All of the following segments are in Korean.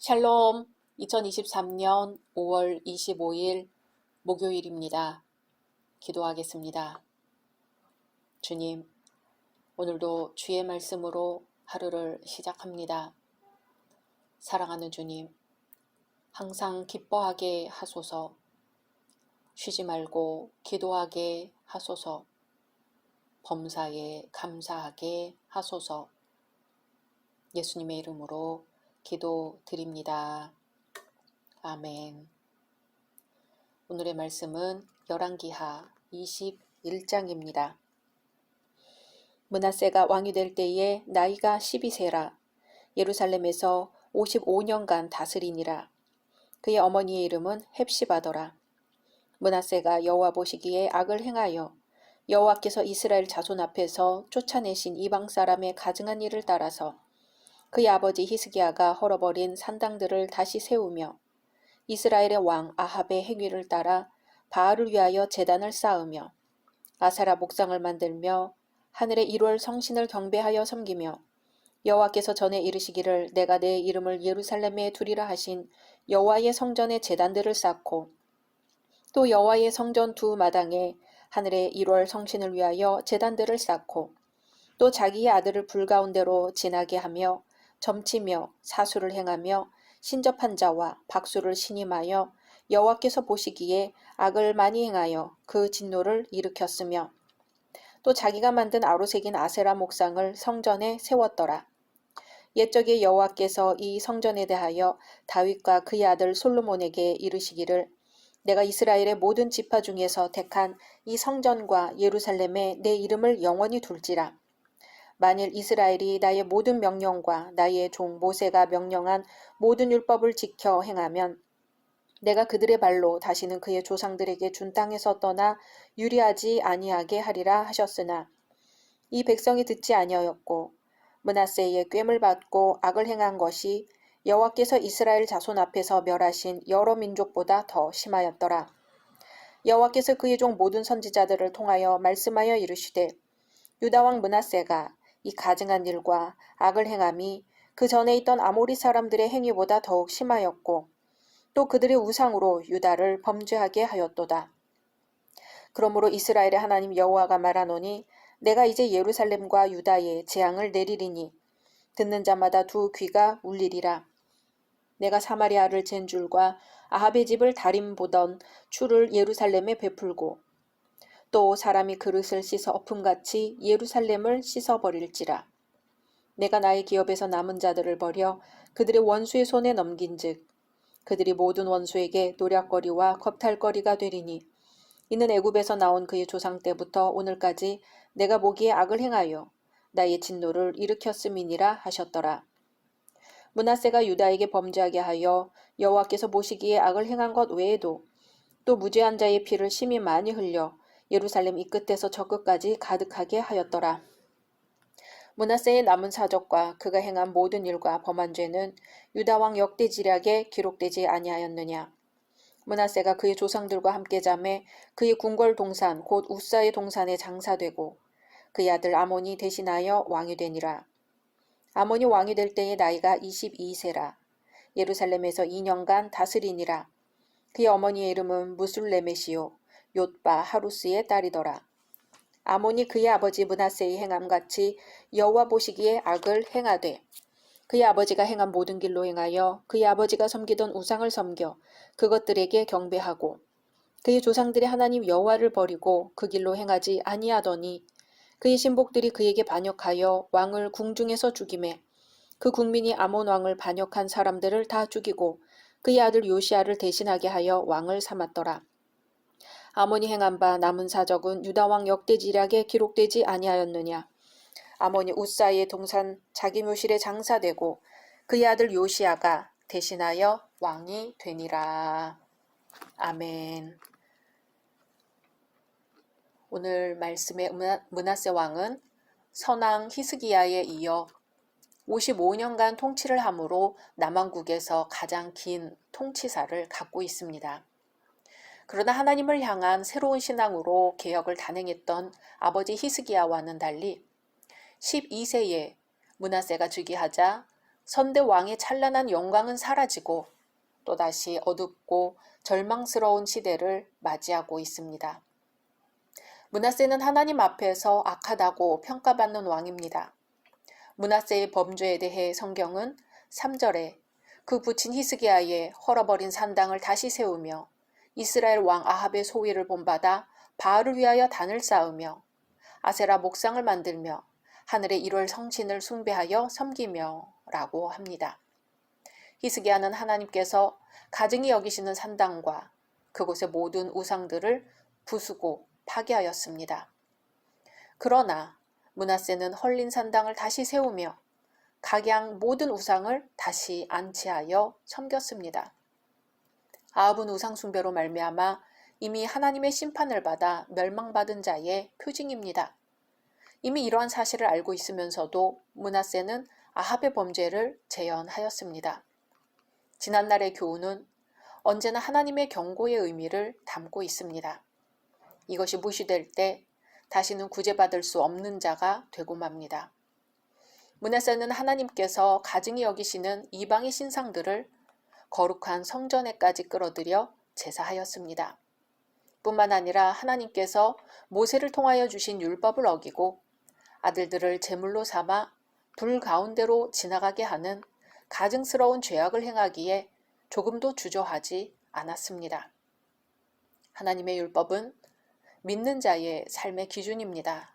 샬롬, 2023년 5월 25일 목요일입니다. 기도하겠습니다. 주님, 오늘도 주의 말씀으로 하루를 시작합니다. 사랑하는 주님, 항상 기뻐하게 하소서, 쉬지 말고 기도하게 하소서, 범사에 감사하게 하소서, 예수님의 이름으로 기도드립니다. 아멘. 오늘의 말씀은 열왕기하 21장입니다. 므낫세가 왕이 될 때에 나이가 12세라 예루살렘에서 55년간 다스리니라. 그의 어머니의 이름은 헵시바더라. 므낫세가 여호와 보시기에 악을 행하여 여호와께서 이스라엘 자손 앞에서 쫓아내신 이방 사람의 가증한 일을 따라서 그의 아버지 히스기야가 헐어버린 산당들을 다시 세우며 이스라엘의 왕 아합의 행위를 따라 바알을 위하여 제단을 쌓으며 아세라 목상을 만들며 하늘의 1월 성신을 경배하여 섬기며 여호와께서 전에 이르시기를 내가 내 이름을 예루살렘에 두리라 하신 여호와의 성전에 제단들을 쌓고 또 여호와의 성전 두 마당에 하늘의 1월 성신을 위하여 제단들을 쌓고 또 자기의 아들을 불 가운데로 지나게 하며 점치며 사수를 행하며 신접한 자와 박수를 신임하여 여호와께서 보시기에 악을 많이 행하여 그 진노를 일으켰으며 또 자기가 만든 아로새긴 아세라 목상을 성전에 세웠더라. 옛적에 여호와께서 이 성전에 대하여 다윗과 그의 아들 솔로몬에게 이르시기를 내가 이스라엘의 모든 지파 중에서 택한 이 성전과 예루살렘에 내 이름을 영원히 둘지라. 만일 이스라엘이 나의 모든 명령과 나의 종 모세가 명령한 모든 율법을 지켜 행하면 내가 그들의 발로 다시는 그의 조상들에게 준 땅에서 떠나 유리하지 아니하게 하리라 하셨으나 이 백성이 듣지 아니하였고 므낫세의 꿰을 받고 악을 행한 것이 여호와께서 이스라엘 자손 앞에서 멸하신 여러 민족보다 더 심하였더라. 여호와께서 그의 종 모든 선지자들을 통하여 말씀하여 이르시되 유다 왕 므낫세가 이 가증한 일과 악을 행함이 그 전에 있던 아모리 사람들의 행위보다 더욱 심하였고 또 그들의 우상으로 유다를 범죄하게 하였도다. 그러므로 이스라엘의 하나님 여호와가 말하노니 내가 이제 예루살렘과 유다에 재앙을 내리리니 듣는 자마다 두 귀가 울리리라. 내가 사마리아를 잰 줄과 아합의 집을 다림 보던 추를 예루살렘에 베풀고 또 사람이 그릇을 씻어 엎음같이 예루살렘을 씻어버릴지라. 내가 나의 기업에서 남은 자들을 버려 그들의 원수의 손에 넘긴즉 그들이 모든 원수에게 노략거리와 겁탈거리가 되리니 이는 애굽에서 나온 그의 조상 때부터 오늘까지 내가 보기에 악을 행하여 나의 진노를 일으켰음이니라 하셨더라. 므낫세가 유다에게 범죄하게 하여 여호와께서 보시기에 악을 행한 것 외에도 또 무죄한 자의 피를 심히 많이 흘려 예루살렘 이 끝에서 저 끝까지 가득하게 하였더라. 므낫세의 남은 사적과 그가 행한 모든 일과 범한 죄는 유다 왕 역대지략에 기록되지 아니하였느냐. 므낫세가 그의 조상들과 함께 잠에 그의 궁궐 동산 곧 우사의 동산에 장사되고 그의 아들 아몬이 대신하여 왕이 되니라. 아몬이 왕이 될 때의 나이가 22세라. 예루살렘에서 2년간 다스리니라. 그의 어머니의 이름은 무술레메시요 옅바 하루스의 딸이더라. 아몬이 그의 아버지 므낫세의 행함같이 여호와 보시기에 악을 행하되 그의 아버지가 행한 모든 길로 행하여 그의 아버지가 섬기던 우상을 섬겨 그것들에게 경배하고 그의 조상들의 하나님 여호와를 버리고 그 길로 행하지 아니하더니 그의 신복들이 그에게 반역하여 왕을 궁중에서 죽이매 그 국민이 아몬 왕을 반역한 사람들을 다 죽이고 그의 아들 요시아를 대신하게 하여 왕을 삼았더라. 아몬이 행한 바 남은 사적은 유다 왕 역대지략에 기록되지 아니하였느냐. 아몬이 우사의 동산 자기 묘실에 장사되고 그의 아들 요시아가 대신하여 왕이 되니라. 아멘. 오늘 말씀의 므낫세 왕은 선왕 히스기야에 이어 55년간 통치를 함으로 남왕국에서 가장 긴 통치사를 갖고 있습니다. 그러나 하나님을 향한 새로운 신앙으로 개혁을 단행했던 아버지 히스기야와는 달리 12세에 므낫세가 즉위하자 선대 왕의 찬란한 영광은 사라지고 또다시 어둡고 절망스러운 시대를 맞이하고 있습니다. 므낫세는 하나님 앞에서 악하다고 평가받는 왕입니다. 므낫세의 범죄에 대해 성경은 3절에 그 부친 히스기야의 헐어버린 산당을 다시 세우며 이스라엘 왕 아합의 소위를 본받아 바알을 위하여 단을 쌓으며 아세라 목상을 만들며 하늘의 1월 성신을 숭배하여 섬기며 라고 합니다. 히스기야는 하나님께서 가증히 여기시는 산당과 그곳의 모든 우상들을 부수고 파괴하였습니다. 그러나 므낫세는 헐린 산당을 다시 세우며 각양 모든 우상을 다시 안치하여 섬겼습니다. 아합은 우상 숭배로 말미암아 이미 하나님의 심판을 받아 멸망받은 자의 표징입니다. 이미 이러한 사실을 알고 있으면서도 므낫세는 아합의 범죄를 재현하였습니다. 지난날의 교훈은 언제나 하나님의 경고의 의미를 담고 있습니다. 이것이 무시될 때 다시는 구제받을 수 없는 자가 되고 맙니다. 므낫세는 하나님께서 가증히 여기시는 이방의 신상들을 거룩한 성전에까지 끌어들여 제사하였습니다. 뿐만 아니라 하나님께서 모세를 통하여 주신 율법을 어기고 아들들을 제물로 삼아 불 가운데로 지나가게 하는 가증스러운 죄악을 행하기에 조금도 주저하지 않았습니다. 하나님의 율법은 믿는 자의 삶의 기준입니다.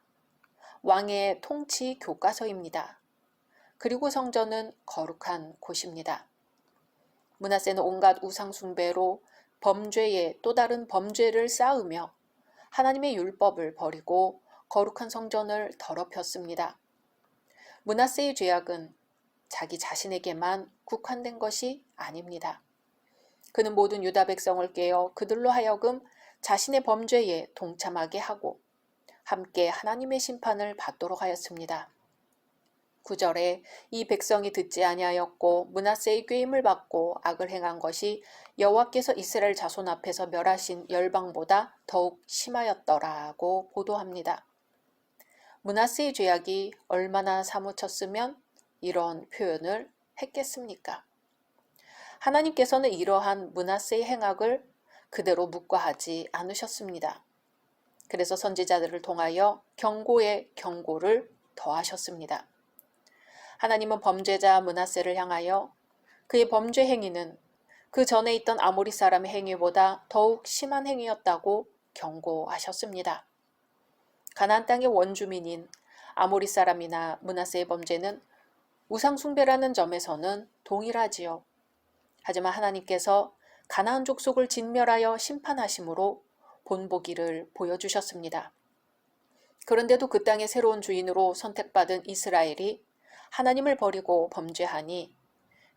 왕의 통치 교과서입니다. 그리고 성전은 거룩한 곳입니다. 므낫세는 온갖 우상 숭배로 범죄에 또 다른 범죄를 쌓으며 하나님의 율법을 버리고 거룩한 성전을 더럽혔습니다. 므낫세의 죄악은 자기 자신에게만 국한된 것이 아닙니다. 그는 모든 유다 백성을 깨어 그들로 하여금 자신의 범죄에 동참하게 하고 함께 하나님의 심판을 받도록 하였습니다. 9절에 이 백성이 듣지 아니하였고 므낫세의 꾀임을 받고 악을 행한 것이 여호와께서 이스라엘 자손 앞에서 멸하신 열방보다 더욱 심하였더라고 보도합니다. 므낫세의 죄악이 얼마나 사무쳤으면 이런 표현을 했겠습니까? 하나님께서는 이러한 므낫세의 행악을 그대로 묵과하지 않으셨습니다. 그래서 선지자들을 통하여 경고에 경고를 더하셨습니다. 하나님은 범죄자 므낫세를 향하여 그의 범죄 행위는 그 전에 있던 아모리 사람의 행위보다 더욱 심한 행위였다고 경고하셨습니다. 가나안 땅의 원주민인 아모리 사람이나 므낫세의 범죄는 우상 숭배라는 점에서는 동일하지요. 하지만 하나님께서 가나안 족속을 진멸하여 심판하심으로 본보기를 보여주셨습니다. 그런데도 그 땅의 새로운 주인으로 선택받은 이스라엘이 하나님을 버리고 범죄하니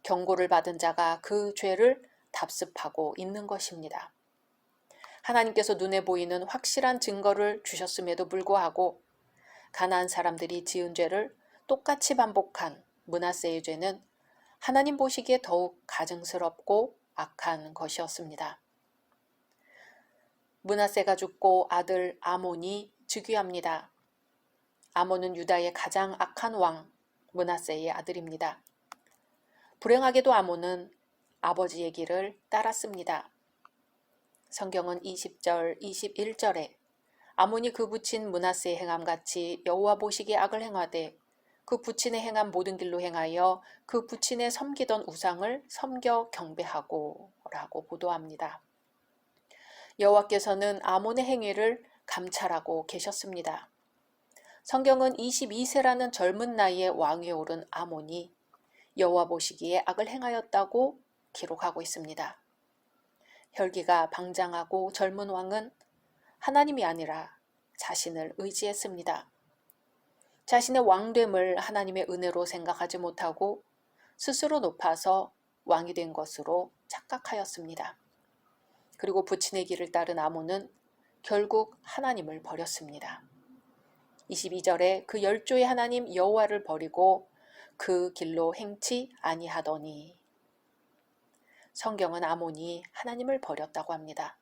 경고를 받은 자가 그 죄를 답습하고 있는 것입니다. 하나님께서 눈에 보이는 확실한 증거를 주셨음에도 불구하고 가나안 사람들이 지은 죄를 똑같이 반복한 므낫세의 죄는 하나님 보시기에 더욱 가증스럽고 악한 것이었습니다. 므낫세가 죽고 아들 아몬이 즉위합니다. 아몬은 유다의 가장 악한 왕 므낫세의 아들입니다. 불행하게도 아몬은 아버지의 길을 따랐습니다. 성경은 20절, 21절에 아몬이 그 부친 므낫세의 행함같이 여호와 보시기에 악을 행하되 그 부친의 행한 모든 길로 행하여 그 부친의 섬기던 우상을 섬겨 경배하고 라고 보도합니다. 여호와께서는 아몬의 행위를 감찰하고 계셨습니다. 성경은 22세라는 젊은 나이에 왕위에 오른 아몬이 여호와 보시기에 악을 행하였다고 기록하고 있습니다. 혈기가 방장하고 젊은 왕은 하나님이 아니라 자신을 의지했습니다. 자신의 왕됨을 하나님의 은혜로 생각하지 못하고 스스로 높아서 왕이 된 것으로 착각하였습니다. 그리고 부친의 길을 따른 아몬은 결국 하나님을 버렸습니다. 22절에 그 열조의 하나님 여호와를 버리고 그 길로 행치 아니하더니 성경은 아몬이 하나님을 버렸다고 합니다.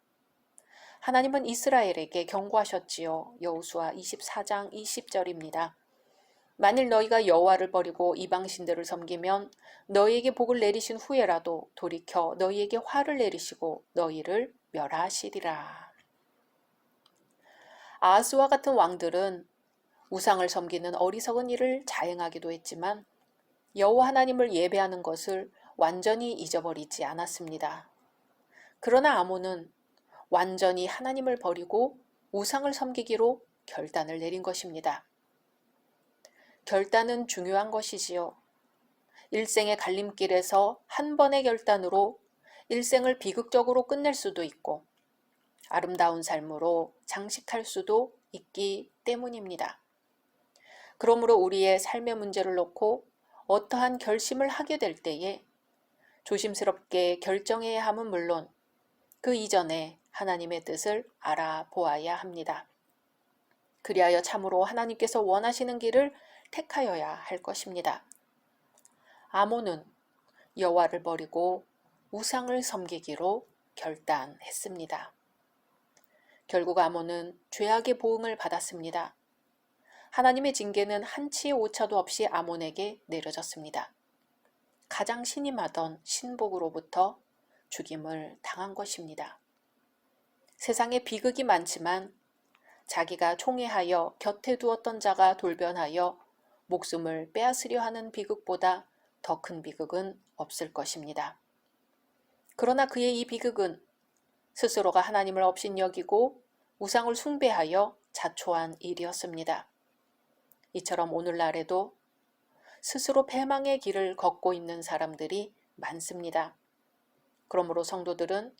하나님은 이스라엘에게 경고하셨지요. 여호수아 24장 20절입니다. 만일 너희가 여호와를 버리고 이방 신들을 섬기면 너희에게 복을 내리신 후에라도 돌이켜 너희에게 화를 내리시고 너희를 멸하시리라. 아하스와 같은 왕들은 우상을 섬기는 어리석은 일을 자행하기도 했지만 여호와 하나님을 예배하는 것을 완전히 잊어버리지 않았습니다. 그러나 아몬은 완전히 하나님을 버리고 우상을 섬기기로 결단을 내린 것입니다. 결단은 중요한 것이지요. 일생의 갈림길에서 한 번의 결단으로 일생을 비극적으로 끝낼 수도 있고 아름다운 삶으로 장식할 수도 있기 때문입니다. 그러므로 우리의 삶의 문제를 놓고 어떠한 결심을 하게 될 때에 조심스럽게 결정해야 함은 물론 그 이전에 하나님의 뜻을 알아보아야 합니다. 그리하여 참으로 하나님께서 원하시는 길을 택하여야 할 것입니다. 아몬은 여호와를 버리고 우상을 섬기기로 결단했습니다. 결국 아몬은 죄악의 보응을 받았습니다. 하나님의 징계는 한치의 오차도 없이 아몬에게 내려졌습니다. 가장 신임하던 신복으로부터 죽임을 당한 것입니다. 세상에 비극이 많지만 자기가 총애하여 곁에 두었던 자가 돌변하여 목숨을 빼앗으려 하는 비극보다 더 큰 비극은 없을 것입니다. 그러나 그의 이 비극은 스스로가 하나님을 업신여기고 우상을 숭배하여 자초한 일이었습니다. 이처럼 오늘날에도 스스로 패망의 길을 걷고 있는 사람들이 많습니다. 그러므로 성도들은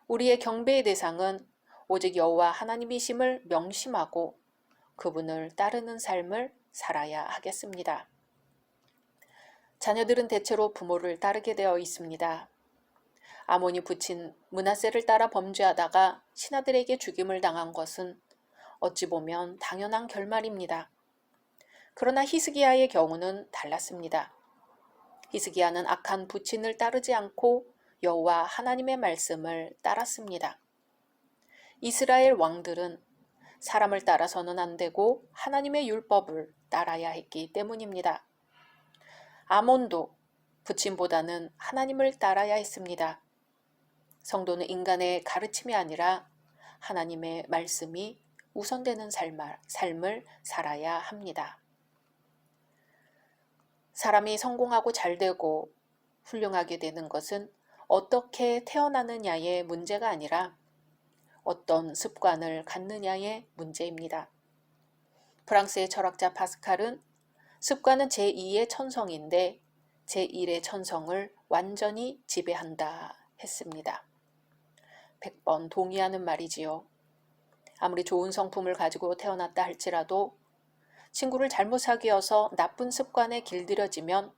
우리의 경배의 대상은 오직 여호와 하나님이심을 명심하고 그분을 따르는 삶을 살아야 하겠습니다. 자녀들은 대체로 부모를 따르게 되어 있습니다. 아몬이 붙인 므낫세를 따라 범죄하다가 신하들에게 죽임을 당한 것은 어찌 보면 당연한 결말입니다. 그러나 히스기야의 경우는 달랐습니다. 히스기야는 악한 부친을 따르지 않고 여호와 하나님의 말씀을 따랐습니다. 이스라엘 왕들은 사람을 따라서는 안 되고 하나님의 율법을 따라야 했기 때문입니다. 아몬도 부친보다는 하나님을 따라야 했습니다. 성도는 인간의 가르침이 아니라 하나님의 말씀이 우선되는 삶을 살아야 합니다. 사람이 성공하고 잘되고 훌륭하게 되는 것은 어떻게 태어나느냐의 문제가 아니라 어떤 습관을 갖느냐의 문제입니다. 프랑스의 철학자 파스칼은 습관은 제2의 천성인데 제1의 천성을 완전히 지배한다 했습니다. 100번 동의하는 말이지요. 아무리 좋은 성품을 가지고 태어났다 할지라도 친구를 잘못 사귀어서 나쁜 습관에 길들여지면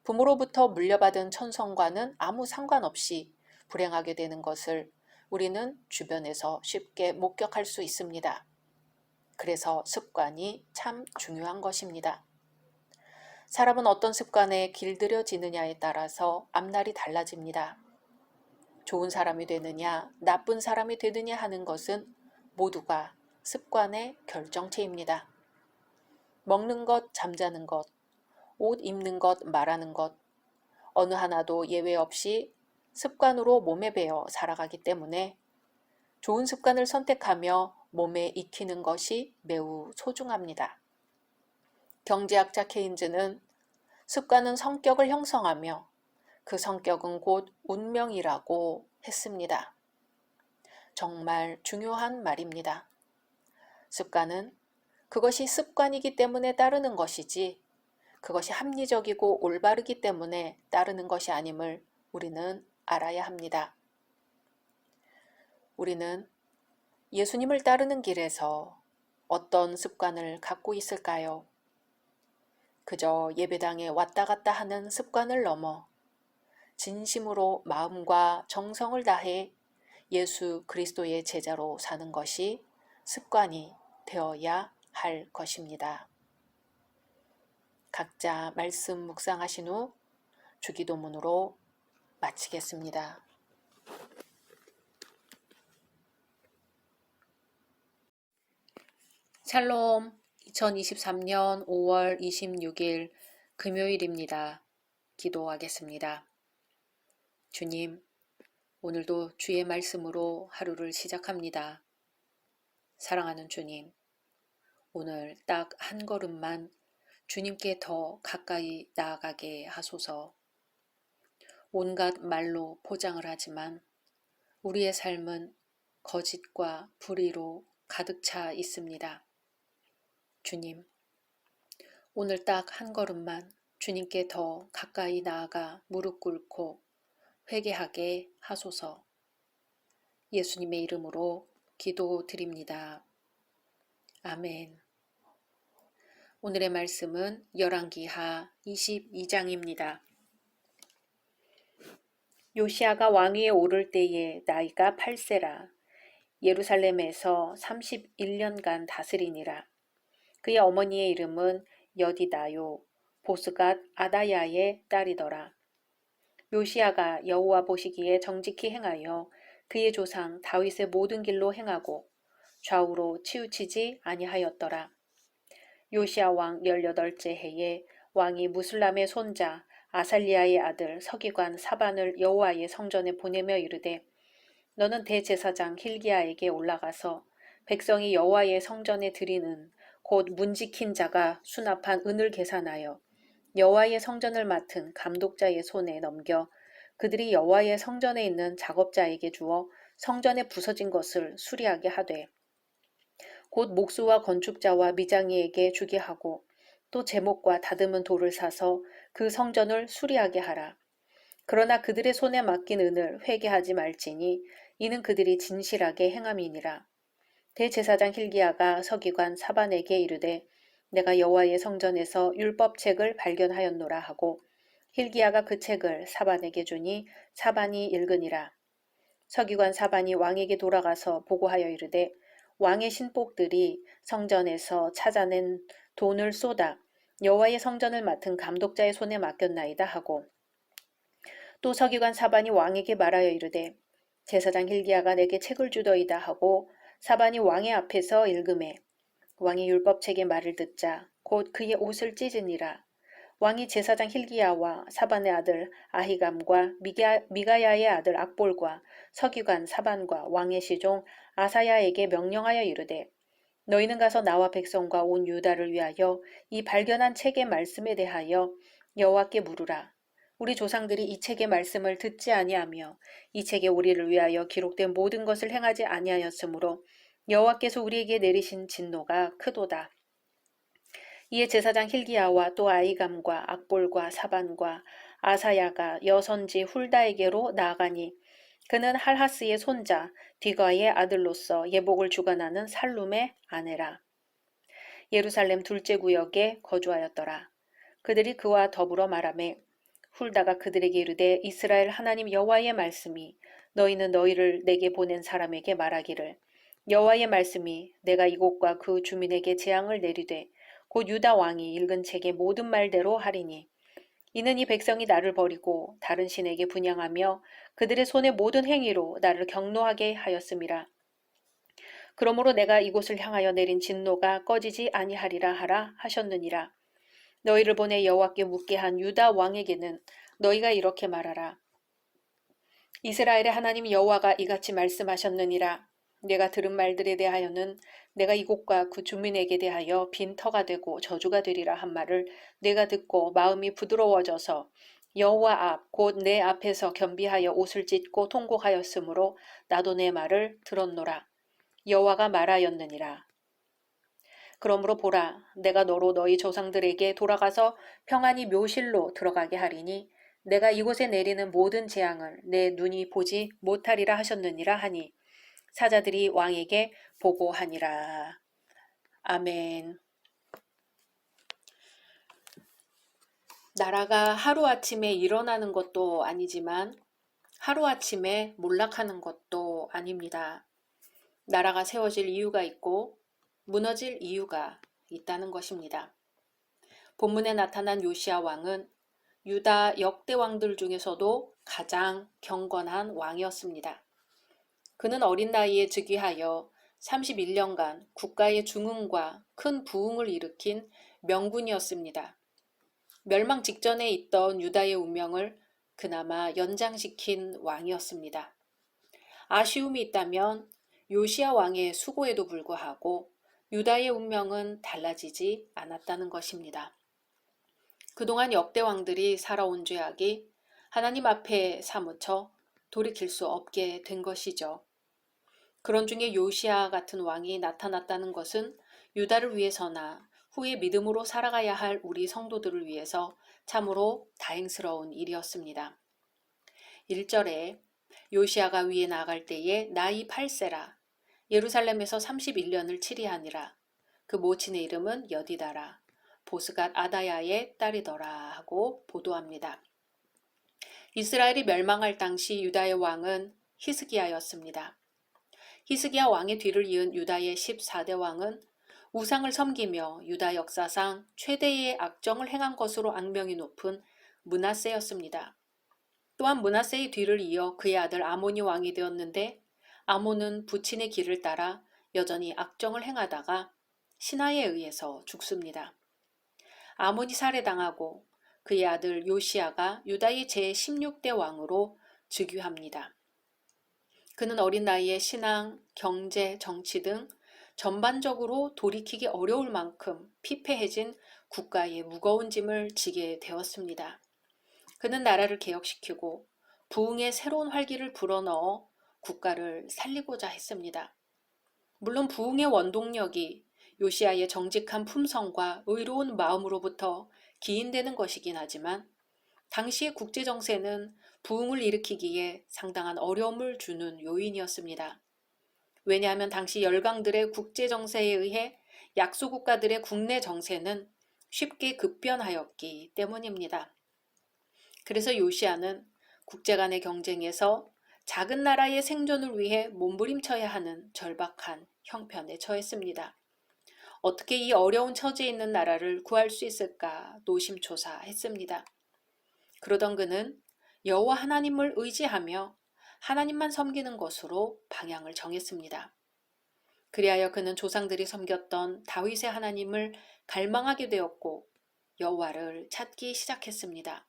부모로부터 물려받은 천성과는 아무 상관없이 불행하게 되는 것을 우리는 주변에서 쉽게 목격할 수 있습니다. 그래서 습관이 참 중요한 것입니다. 사람은 어떤 습관에 길들여지느냐에 따라서 앞날이 달라집니다. 좋은 사람이 되느냐, 나쁜 사람이 되느냐 하는 것은 모두가 습관의 결정체입니다. 먹는 것, 잠자는 것, 옷 입는 것, 말하는 것, 어느 하나도 예외 없이 습관으로 몸에 배어 살아가기 때문에 좋은 습관을 선택하며 몸에 익히는 것이 매우 소중합니다. 경제학자 케인즈는 습관은 성격을 형성하며 그 성격은 곧 운명이라고 했습니다. 정말 중요한 말입니다. 습관은 그것이 습관이기 때문에 따르는 것이지 그것이 합리적이고 올바르기 때문에 따르는 것이 아님을 우리는 알아야 합니다. 우리는 예수님을 따르는 길에서 어떤 습관을 갖고 있을까요? 그저 예배당에 왔다 갔다 하는 습관을 넘어 진심으로 마음과 정성을 다해 예수 그리스도의 제자로 사는 것이 습관이 되어야 할 것입니다. 각자 말씀 묵상하신 후 주기도문으로 마치겠습니다. 샬롬. 2023년 5월 26일 금요일입니다. 기도하겠습니다. 주님, 오늘도 주의 말씀으로 하루를 시작합니다. 사랑하는 주님, 오늘 딱 한 걸음만 주님께 더 가까이 나아가게 하소서. 온갖 말로 포장을 하지만 우리의 삶은 거짓과 불의로 가득 차 있습니다. 주님, 오늘 딱 한 걸음만 주님께 더 가까이 나아가 무릎 꿇고 회개하게 하소서. 예수님의 이름으로 기도드립니다. 아멘. 오늘의 말씀은 열왕기하 22장입니다. 요시야가 왕위에 오를 때에 나이가 8세라. 예루살렘에서 31년간 다스리니라. 그의 어머니의 이름은 여디다요 보스갓 아다야의 딸이더라. 요시야가 여호와 보시기에 정직히 행하여 그의 조상 다윗의 모든 길로 행하고 좌우로 치우치지 아니하였더라. 요시야 왕 18째 해에 왕이 무슬람의 손자 아살리아의 아들 서기관 사반을 여호와의 성전에 보내며 이르되, 너는 대제사장 hil기야에게 올라가서 백성이 여호와의 성전에 드리는 곧 문지킨 자가 수납한 은을 계산하여 여호와의 성전을 맡은 감독자의 손에 넘겨 그들이 여호와의 성전에 있는 작업자에게 주어 성전에 부서진 것을 수리하게 하되, 곧 목수와 건축자와 미장이에게 주게 하고 또 제목과 다듬은 돌을 사서 그 성전을 수리하게 하라. 그러나 그들의 손에 맡긴 은을 회개하지 말지니 이는 그들이 진실하게 행함이니라. 대제사장 hil기야가 서기관 사반에게 이르되, 내가 여호와의 성전에서 율법책을 발견하였노라 하고 hil기야가 그 책을 사반에게 주니 사반이 읽으니라. 서기관 사반이 왕에게 돌아가서 보고하여 이르되, 왕의 신복들이 성전에서 찾아낸 돈을 쏟아 여호와의 성전을 맡은 감독자의 손에 맡겼나이다 하고, 또 서기관 사반이 왕에게 말하여 이르되, 제사장 hil기야가 내게 책을 주더이다 하고 사반이 왕의 앞에서 읽음에 왕이 율법책의 말을 듣자 곧 그의 옷을 찢으니라. 왕이 제사장 hil기야와 사반의 아들 아히감과 미가야의 아들 악볼과 서기관 사반과 왕의 시종 아사야에게 명령하여 이르되, 너희는 가서 나와 백성과 온 유다를 위하여 이 발견한 책의 말씀에 대하여 여호와께 물으라. 우리 조상들이 이 책의 말씀을 듣지 아니하며 이 책에 우리를 위하여 기록된 모든 것을 행하지 아니하였으므로 여호와께서 우리에게 내리신 진노가 크도다. 이에 제사장 hil기야와 또 아히감과 악볼과 사반과 아사야가 여선지 훌다에게로 나아가니 그는 할하스의 손자 디가의 아들로서 예복을 주관하는 살룸의 아내라. 예루살렘 둘째 구역에 거주하였더라. 그들이 그와 더불어 말하매, 훌다가 그들에게 이르되, 이스라엘 하나님 여호와의 말씀이 너희는 너희를 내게 보낸 사람에게 말하기를, 여호와의 말씀이 내가 이곳과 그 주민에게 재앙을 내리되 곧 유다 왕이 읽은 책의 모든 말대로 하리니, 이는 이 백성이 나를 버리고 다른 신에게 분향하며 그들의 손의 모든 행위로 나를 경노하게 하였음이라. 그러므로 내가 이곳을 향하여 내린 진노가 꺼지지 아니하리라 하라 하셨느니라. 너희를 보내 여호와께 묻게 한 유다 왕에게는 너희가 이렇게 말하라. 이스라엘의 하나님 여호와가 이같이 말씀하셨느니라. 내가 들은 말들에 대하여는 내가 이곳과 그 주민에게 대하여 빈터가 되고 저주가 되리라 한 말을 내가 듣고 마음이 부드러워져서 여호와 앞 곧 내 앞에서 겸비하여 옷을 찢고 통곡하였으므로 나도 내 말을 들었노라. 여호와가 말하였느니라. 그러므로 보라, 내가 너로 너희 조상들에게 돌아가서 평안히 묘실로 들어가게 하리니 내가 이곳에 내리는 모든 재앙을 내 눈이 보지 못하리라 하셨느니라 하니 사자들이 왕에게 보고하니라. 아멘. 나라가 하루아침에 일어나는 것도 아니지만 하루아침에 몰락하는 것도 아닙니다. 나라가 세워질 이유가 있고 무너질 이유가 있다는 것입니다. 본문에 나타난 요시야 왕은 유다 역대 왕들 중에서도 가장 경건한 왕이었습니다. 그는 어린 나이에 즉위하여 31년간 국가의 중흥과 큰 부흥을 일으킨 명군이었습니다. 멸망 직전에 있던 유다의 운명을 그나마 연장시킨 왕이었습니다. 아쉬움이 있다면 요시야 왕의 수고에도 불구하고 유다의 운명은 달라지지 않았다는 것입니다. 그동안 역대 왕들이 살아온 죄악이 하나님 앞에 사무쳐 돌이킬 수 없게 된 것이죠. 그런 중에 요시야 같은 왕이 나타났다는 것은 유다를 위해서나 후에 믿음으로 살아가야 할 우리 성도들을 위해서 참으로 다행스러운 일이었습니다. 1절에 요시야가 위에 나아갈 때에 나이 8세라 예루살렘에서 31년을 치리하니라. 그 모친의 이름은 여디다라. 보스갓 아다야의 딸이더라 하고 보도합니다. 이스라엘이 멸망할 당시 유다의 왕은 히스기야였습니다. 히스기야 왕의 뒤를 이은 유다의 14대 왕은 우상을 섬기며 유다 역사상 최대의 악정을 행한 것으로 악명이 높은 므낫세였습니다. 또한 므낫세의 뒤를 이어 그의 아들 아몬이 왕이 되었는데 아몬은 부친의 길을 따라 여전히 악정을 행하다가 신하에 의해서 죽습니다. 아몬이 살해당하고 그의 아들 요시야가 유다의 제16대 왕으로 즉위합니다. 그는 어린 나이에 신앙, 경제, 정치 등 전반적으로 돌이키기 어려울 만큼 피폐해진 국가의 무거운 짐을 지게 되었습니다. 그는 나라를 개혁시키고 부흥의 새로운 활기를 불어넣어 국가를 살리고자 했습니다. 물론 부흥의 원동력이 요시야의 정직한 품성과 의로운 마음으로부터 기인되는 것이긴 하지만 당시의 국제정세는 부흥을 일으키기에 상당한 어려움을 주는 요인이었습니다. 왜냐하면 당시 열강들의 국제정세에 의해 약소국가들의 국내 정세는 쉽게 급변하였기 때문입니다. 그래서 요시야는 국제 간의 경쟁에서 작은 나라의 생존을 위해 몸부림쳐야 하는 절박한 형편에 처했습니다. 어떻게 이 어려운 처지에 있는 나라를 구할 수 있을까 노심초사했습니다. 그러던 그는 여호와 하나님을 의지하며 하나님만 섬기는 것으로 방향을 정했습니다. 그리하여 그는 조상들이 섬겼던 다윗의 하나님을 갈망하게 되었고 여호와를 찾기 시작했습니다.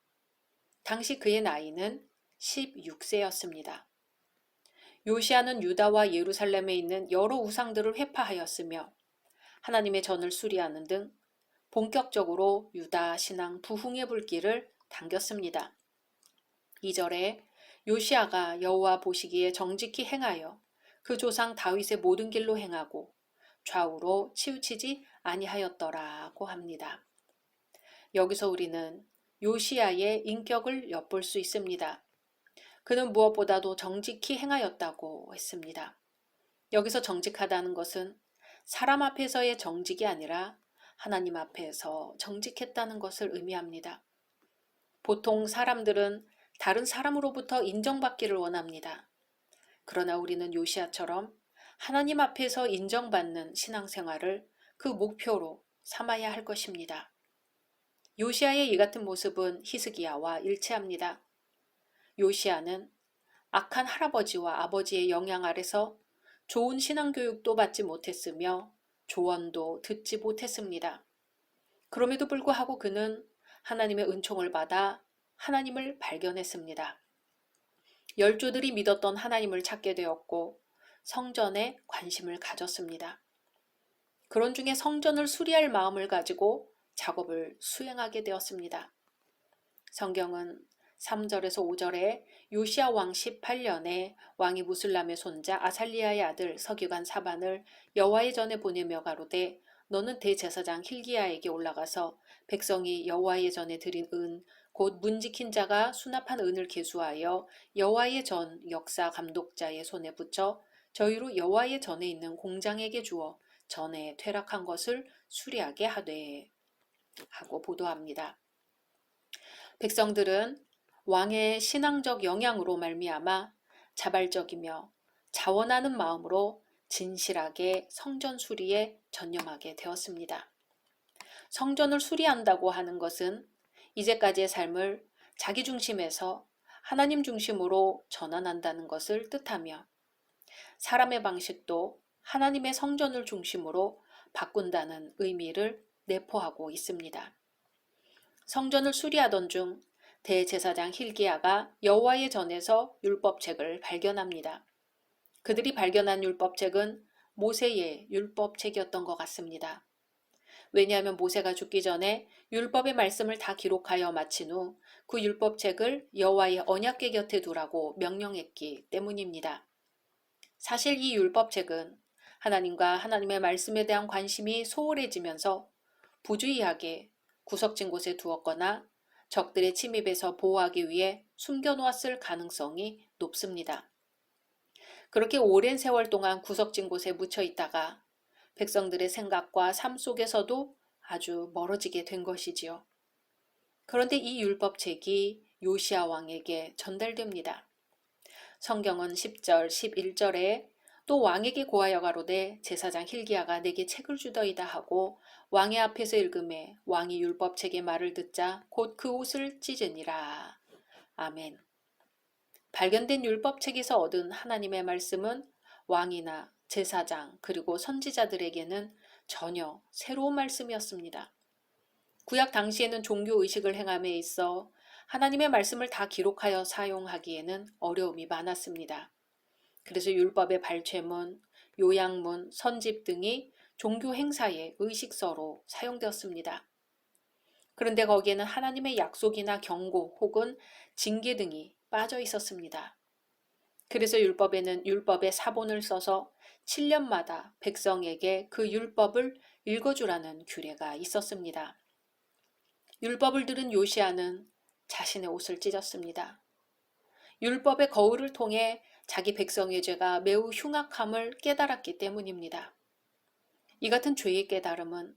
당시 그의 나이는 16세였습니다. 요시야는 유다와 예루살렘에 있는 여러 우상들을 회파하였으며 하나님의 전을 수리하는 등 본격적으로 유다 신앙 부흥의 불길을 당겼습니다. 2절에 요시야가 여호와 보시기에 정직히 행하여 그 조상 다윗의 모든 길로 행하고 좌우로 치우치지 아니하였더라고 합니다. 여기서 우리는 요시야의 인격을 엿볼 수 있습니다. 그는 무엇보다도 정직히 행하였다고 했습니다. 여기서 정직하다는 것은 사람 앞에서의 정직이 아니라 하나님 앞에서 정직했다는 것을 의미합니다. 보통 사람들은 다른 사람으로부터 인정받기를 원합니다. 그러나 우리는 요시야처럼 하나님 앞에서 인정받는 신앙생활을 그 목표로 삼아야 할 것입니다. 요시야의 이 같은 모습은 히스기야와 일치합니다. 요시야는 악한 할아버지와 아버지의 영향 아래서 좋은 신앙교육도 받지 못했으며 조언도 듣지 못했습니다. 그럼에도 불구하고 그는 하나님의 은총을 받아 하나님을 발견했습니다. 열조들이 믿었던 하나님을 찾게 되었고 성전에 관심을 가졌습니다. 그런 중에 성전을 수리할 마음을 가지고 작업을 수행하게 되었습니다. 성경은 3절에서 5절에 요시야 왕 18년에 왕이 무슬람의 손자 아살리야의 아들 서기관 사반을 여호와의 전에 보내며 가로되 너는 대제사장 hil기야에게 올라가서 백성이 여호와의 전에 드린 은 곧 문 지킨 자가 수납한 은을 계수하여 여호와의 전 역사 감독자의 손에 붙여 저희로 여호와의 전에 있는 공장에게 주어 전에 퇴락한 것을 수리하게 하되 하고 보도합니다. 백성들은 왕의 신앙적 영향으로 말미암아 자발적이며 자원하는 마음으로 진실하게 성전 수리에 전념하게 되었습니다. 성전을 수리한다고 하는 것은 이제까지의 삶을 자기 중심에서 하나님 중심으로 전환한다는 것을 뜻하며 사람의 방식도 하나님의 성전을 중심으로 바꾼다는 의미를 내포하고 있습니다. 성전을 수리하던 중 대제사장 hil기야가 여호와의 전에서 율법책을 발견합니다. 그들이 발견한 율법책은 모세의 율법책이었던 것 같습니다. 왜냐하면 모세가 죽기 전에 율법의 말씀을 다 기록하여 마친 후 그 율법책을 여호와의 언약궤 곁에 두라고 명령했기 때문입니다. 사실 이 율법책은 하나님과 하나님의 말씀에 대한 관심이 소홀해지면서 부주의하게 구석진 곳에 두었거나 적들의 침입에서 보호하기 위해 숨겨놓았을 가능성이 높습니다. 그렇게 오랜 세월 동안 구석진 곳에 묻혀 있다가 백성들의 생각과 삶 속에서도 아주 멀어지게 된 것이지요. 그런데 이 율법책이 요시야 왕에게 전달됩니다. 성경은 10절, 11절에 또 왕에게 고하여 가로되 제사장 hil기야가 내게 책을 주더이다 하고 왕의 앞에서 읽음에 왕이 율법책의 말을 듣자 곧 그 옷을 찢으니라. 아멘. 발견된 율법책에서 얻은 하나님의 말씀은 왕이나 제사장 그리고 선지자들에게는 전혀 새로운 말씀이었습니다. 구약 당시에는 종교의식을 행함에 있어 하나님의 말씀을 다 기록하여 사용하기에는 어려움이 많았습니다. 그래서 율법의 발췌문, 요양문, 선집 등이 종교 행사의 의식서로 사용되었습니다. 그런데 거기에는 하나님의 약속이나 경고 혹은 징계 등이 빠져 있었습니다. 그래서 율법에는 율법의 사본을 써서 7년마다 백성에게 그 율법을 읽어주라는 규례가 있었습니다. 율법을 들은 요시야는 자신의 옷을 찢었습니다. 율법의 거울을 통해 자기 백성의 죄가 매우 흉악함을 깨달았기 때문입니다. 이 같은 죄의 깨달음은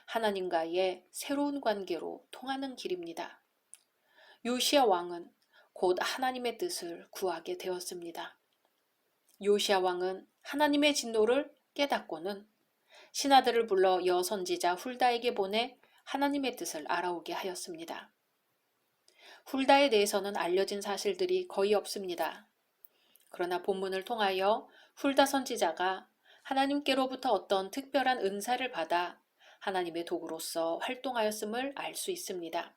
하나님과의 새로운 관계로 통하는 길입니다. 요시야 왕은 곧 하나님의 뜻을 구하게 되었습니다. 요시야 왕은 하나님의 진노를 깨닫고는 신하들을 불러 여선지자 훌다에게 보내 하나님의 뜻을 알아오게 하였습니다. 훌다에 대해서는 알려진 사실들이 거의 없습니다. 그러나 본문을 통하여 훌다 선지자가 하나님께로부터 어떤 특별한 은사를 받아 하나님의 도구로서 활동하였음을 알 수 있습니다.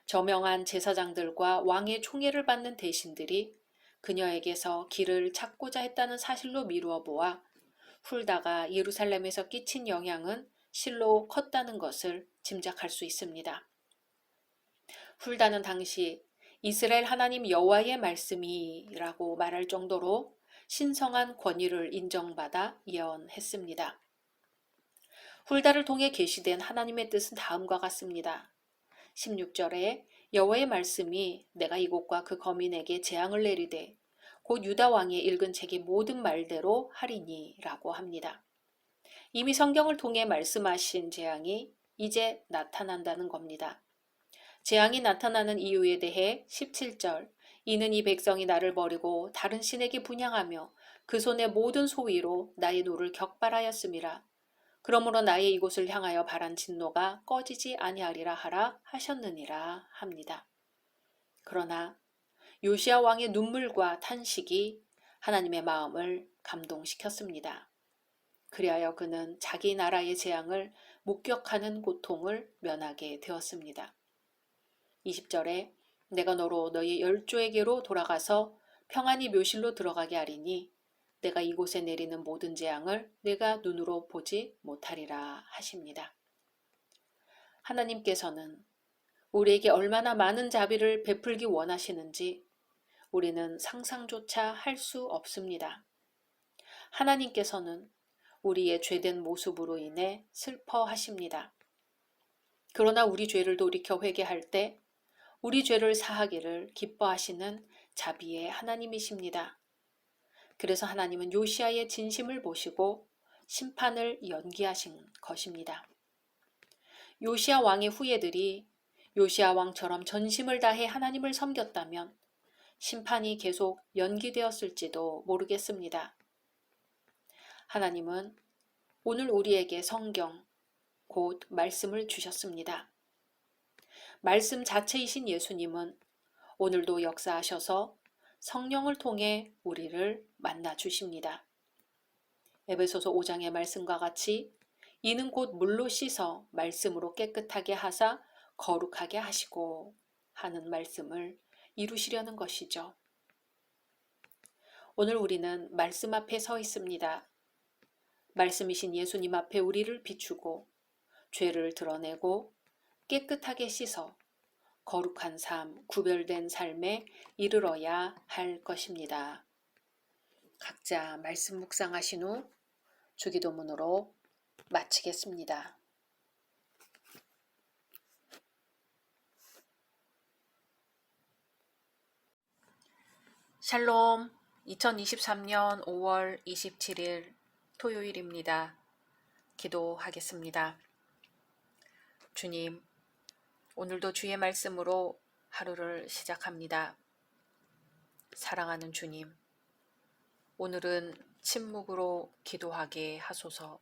저명한 제사장들과 왕의 총애를 받는 대신들이 그녀에게서 길을 찾고자 했다는 사실로 미루어 보아 훌다가 예루살렘에서 끼친 영향은 실로 컸다는 것을 짐작할 수 있습니다. 훌다는 당시 이스라엘 하나님 여호와의 말씀이라고 말할 정도로 신성한 권위를 인정받아 예언했습니다. 훌다를 통해 계시된 하나님의 뜻은 다음과 같습니다. 16절에 여호와의 말씀이 내가 이곳과 그 거민에게 재앙을 내리되 곧 유다 왕이 읽은 책의 모든 말대로 하리니 라고 합니다. 이미 성경을 통해 말씀하신 재앙이 이제 나타난다는 겁니다. 재앙이 나타나는 이유에 대해 17절 이는 이 백성이 나를 버리고 다른 신에게 분향하며 그 손의 모든 소위로 나의 노를 격발하였음이라. 그러므로 나의 이곳을 향하여 발한 진노가 꺼지지 아니하리라 하라 하셨느니라 합니다. 그러나 요시야 왕의 눈물과 탄식이 하나님의 마음을 감동시켰습니다. 그리하여 그는 자기 나라의 재앙을 목격하는 고통을 면하게 되었습니다. 20절에 내가 너로 너희 열조에게로 돌아가서 평안히 묘실로 들어가게 하리니 내가 이곳에 내리는 모든 재앙을 내가 눈으로 보지 못하리라 하십니다. 하나님께서는 우리에게 얼마나 많은 자비를 베풀기 원하시는지 우리는 상상조차 할 수 없습니다. 하나님께서는 우리의 죄된 모습으로 인해 슬퍼하십니다. 그러나 우리 죄를 돌이켜 회개할 때 우리 죄를 사하기를 기뻐하시는 자비의 하나님이십니다. 그래서 하나님은 요시야의 진심을 보시고 심판을 연기하신 것입니다. 요시야 왕의 후예들이 요시야 왕처럼 전심을 다해 하나님을 섬겼다면 심판이 계속 연기되었을지도 모르겠습니다. 하나님은 오늘 우리에게 성경, 곧 말씀을 주셨습니다. 말씀 자체이신 예수님은 오늘도 역사하셔서 성령을 통해 우리를 만나 주십니다. 에베소서 5장의 말씀과 같이 이는 곧 물로 씻어 말씀으로 깨끗하게 하사 거룩하게 하시고 하는 말씀을 이루시려는 것이죠. 오늘 우리는 말씀 앞에 서 있습니다. 말씀이신 예수님 앞에 우리를 비추고 죄를 드러내고 깨끗하게 씻어 거룩한 삶, 구별된 삶에 이르러야 할 것입니다. 각자 말씀 묵상하신 후 주기도문으로 마치겠습니다. 샬롬, 2023년 5월 27일 토요일입니다. 기도하겠습니다. 주님, 오늘도 주의 말씀으로 하루를 시작합니다. 사랑하는 주님, 오늘은 침묵으로 기도하게 하소서.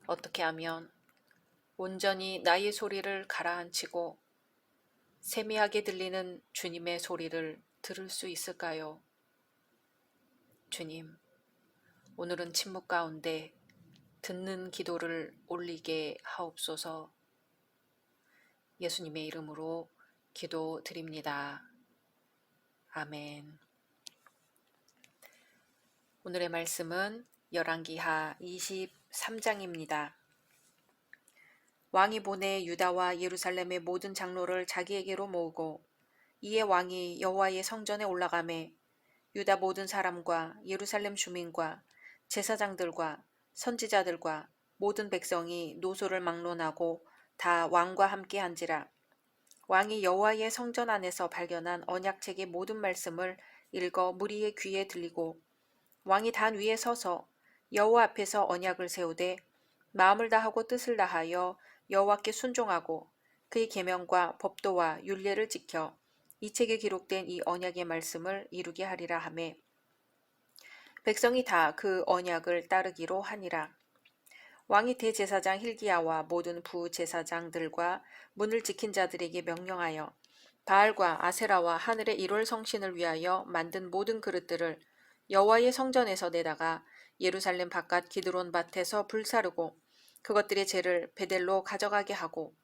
어떻게 하면 온전히 나의 소리를 가라앉히고 세미하게 들리는 주님의 소리를 들을 수 있을까요? 주님, 오늘은 침묵 가운데 듣는 기도를 올리게 하옵소서. 예수님의 이름으로 기도드립니다. 아멘. 오늘의 말씀은 열왕기하 23장입니다. 왕이 보내 유다와 예루살렘의 모든 장로를 자기에게로 모으고 이에 왕이 여호와의 성전에 올라가매 유다 모든 사람과 예루살렘 주민과 제사장들과 선지자들과 모든 백성이 노소를 막론하고 다 왕과 함께 한지라. 왕이 여호와의 성전 안에서 발견한 언약책의 모든 말씀을 읽어 무리의 귀에 들리고 왕이 단 위에 서서 여호와 앞에서 언약을 세우되 마음을 다하고 뜻을 다하여 여호와께 순종하고 그의 계명과 법도와 율례를 지켜 이 책에 기록된 이 언약의 말씀을 이루게 하리라 하매 백성이 다 그 언약을 따르기로 하니라. 왕이 대제사장 hil기야와 모든 부제사장들과 문을 지킨 자들에게 명령하여 바알과 아세라와 하늘의 일월 성신을 위하여 만든 모든 그릇들을 여호와의 성전에서 내다가 예루살렘 바깥 기드론 밭에서 불사르고 그것들의 재를 베델로 가져가게 하고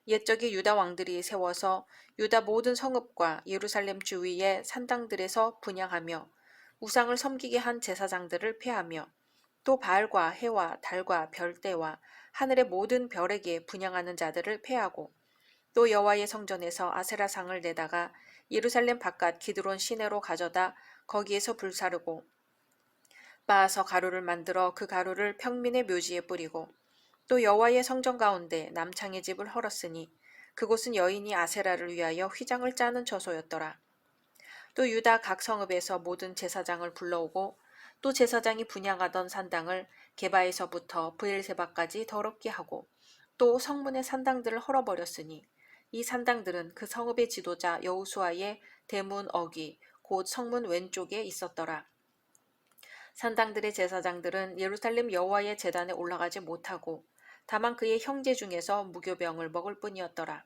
옛적의 유다 왕들이 세워서 유다 모든 성읍과 예루살렘 주위의 산당들에서 분향하며 우상을 섬기게 한 제사장들을 폐하며 또 바알과 해와 달과 별대와 하늘의 모든 별에게 분향하는 자들을 폐하고 또 여호와의 성전에서 아세라상을 내다가 예루살렘 바깥 기드론 시내로 가져다 거기에서 불사르고 빻아서 가루를 만들어 그 가루를 평민의 묘지에 뿌리고 또 여호와의 성전 가운데 남창의 집을 헐었으니 그곳은 여인이 아세라를 위하여 휘장을 짜는 처소였더라. 또 유다 각 성읍에서 모든 제사장을 불러오고 또 제사장이 분향하던 산당을 게바에서부터 브엘세바까지 더럽게 하고 또 성문의 산당들을 헐어버렸으니 이 산당들은 그 성읍의 지도자 여호수아의 대문 어귀 곧 성문 왼쪽에 있었더라. 산당들의 제사장들은 예루살렘 여호와의 제단에 올라가지 못하고 다만 그의 형제 중에서 무교병을 먹을 뿐이었더라.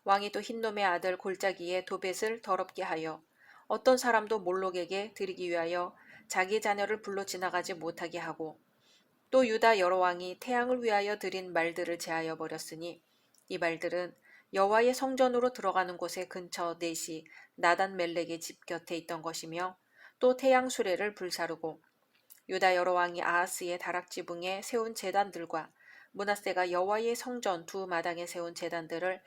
왕이 또 흰놈의 아들 골짜기에 도벳을 더럽게 하여 어떤 사람도 몰록에게 드리기 위하여 자기 자녀를 불러 지나가지 못하게 하고 또 유다 여러 왕이 태양을 위하여 드린 말들을 제하여 버렸으니 이 말들은 여호와의 성전으로 들어가는 곳의 근처 넷이 나단 멜렉의 집 곁에 있던 것이며 또 태양 수레를 불사르고 유다 여러 왕이 아하스의 다락지붕에 세운 제단들과 므낫세가 여호와의 성전 두 마당에 세운 제단들을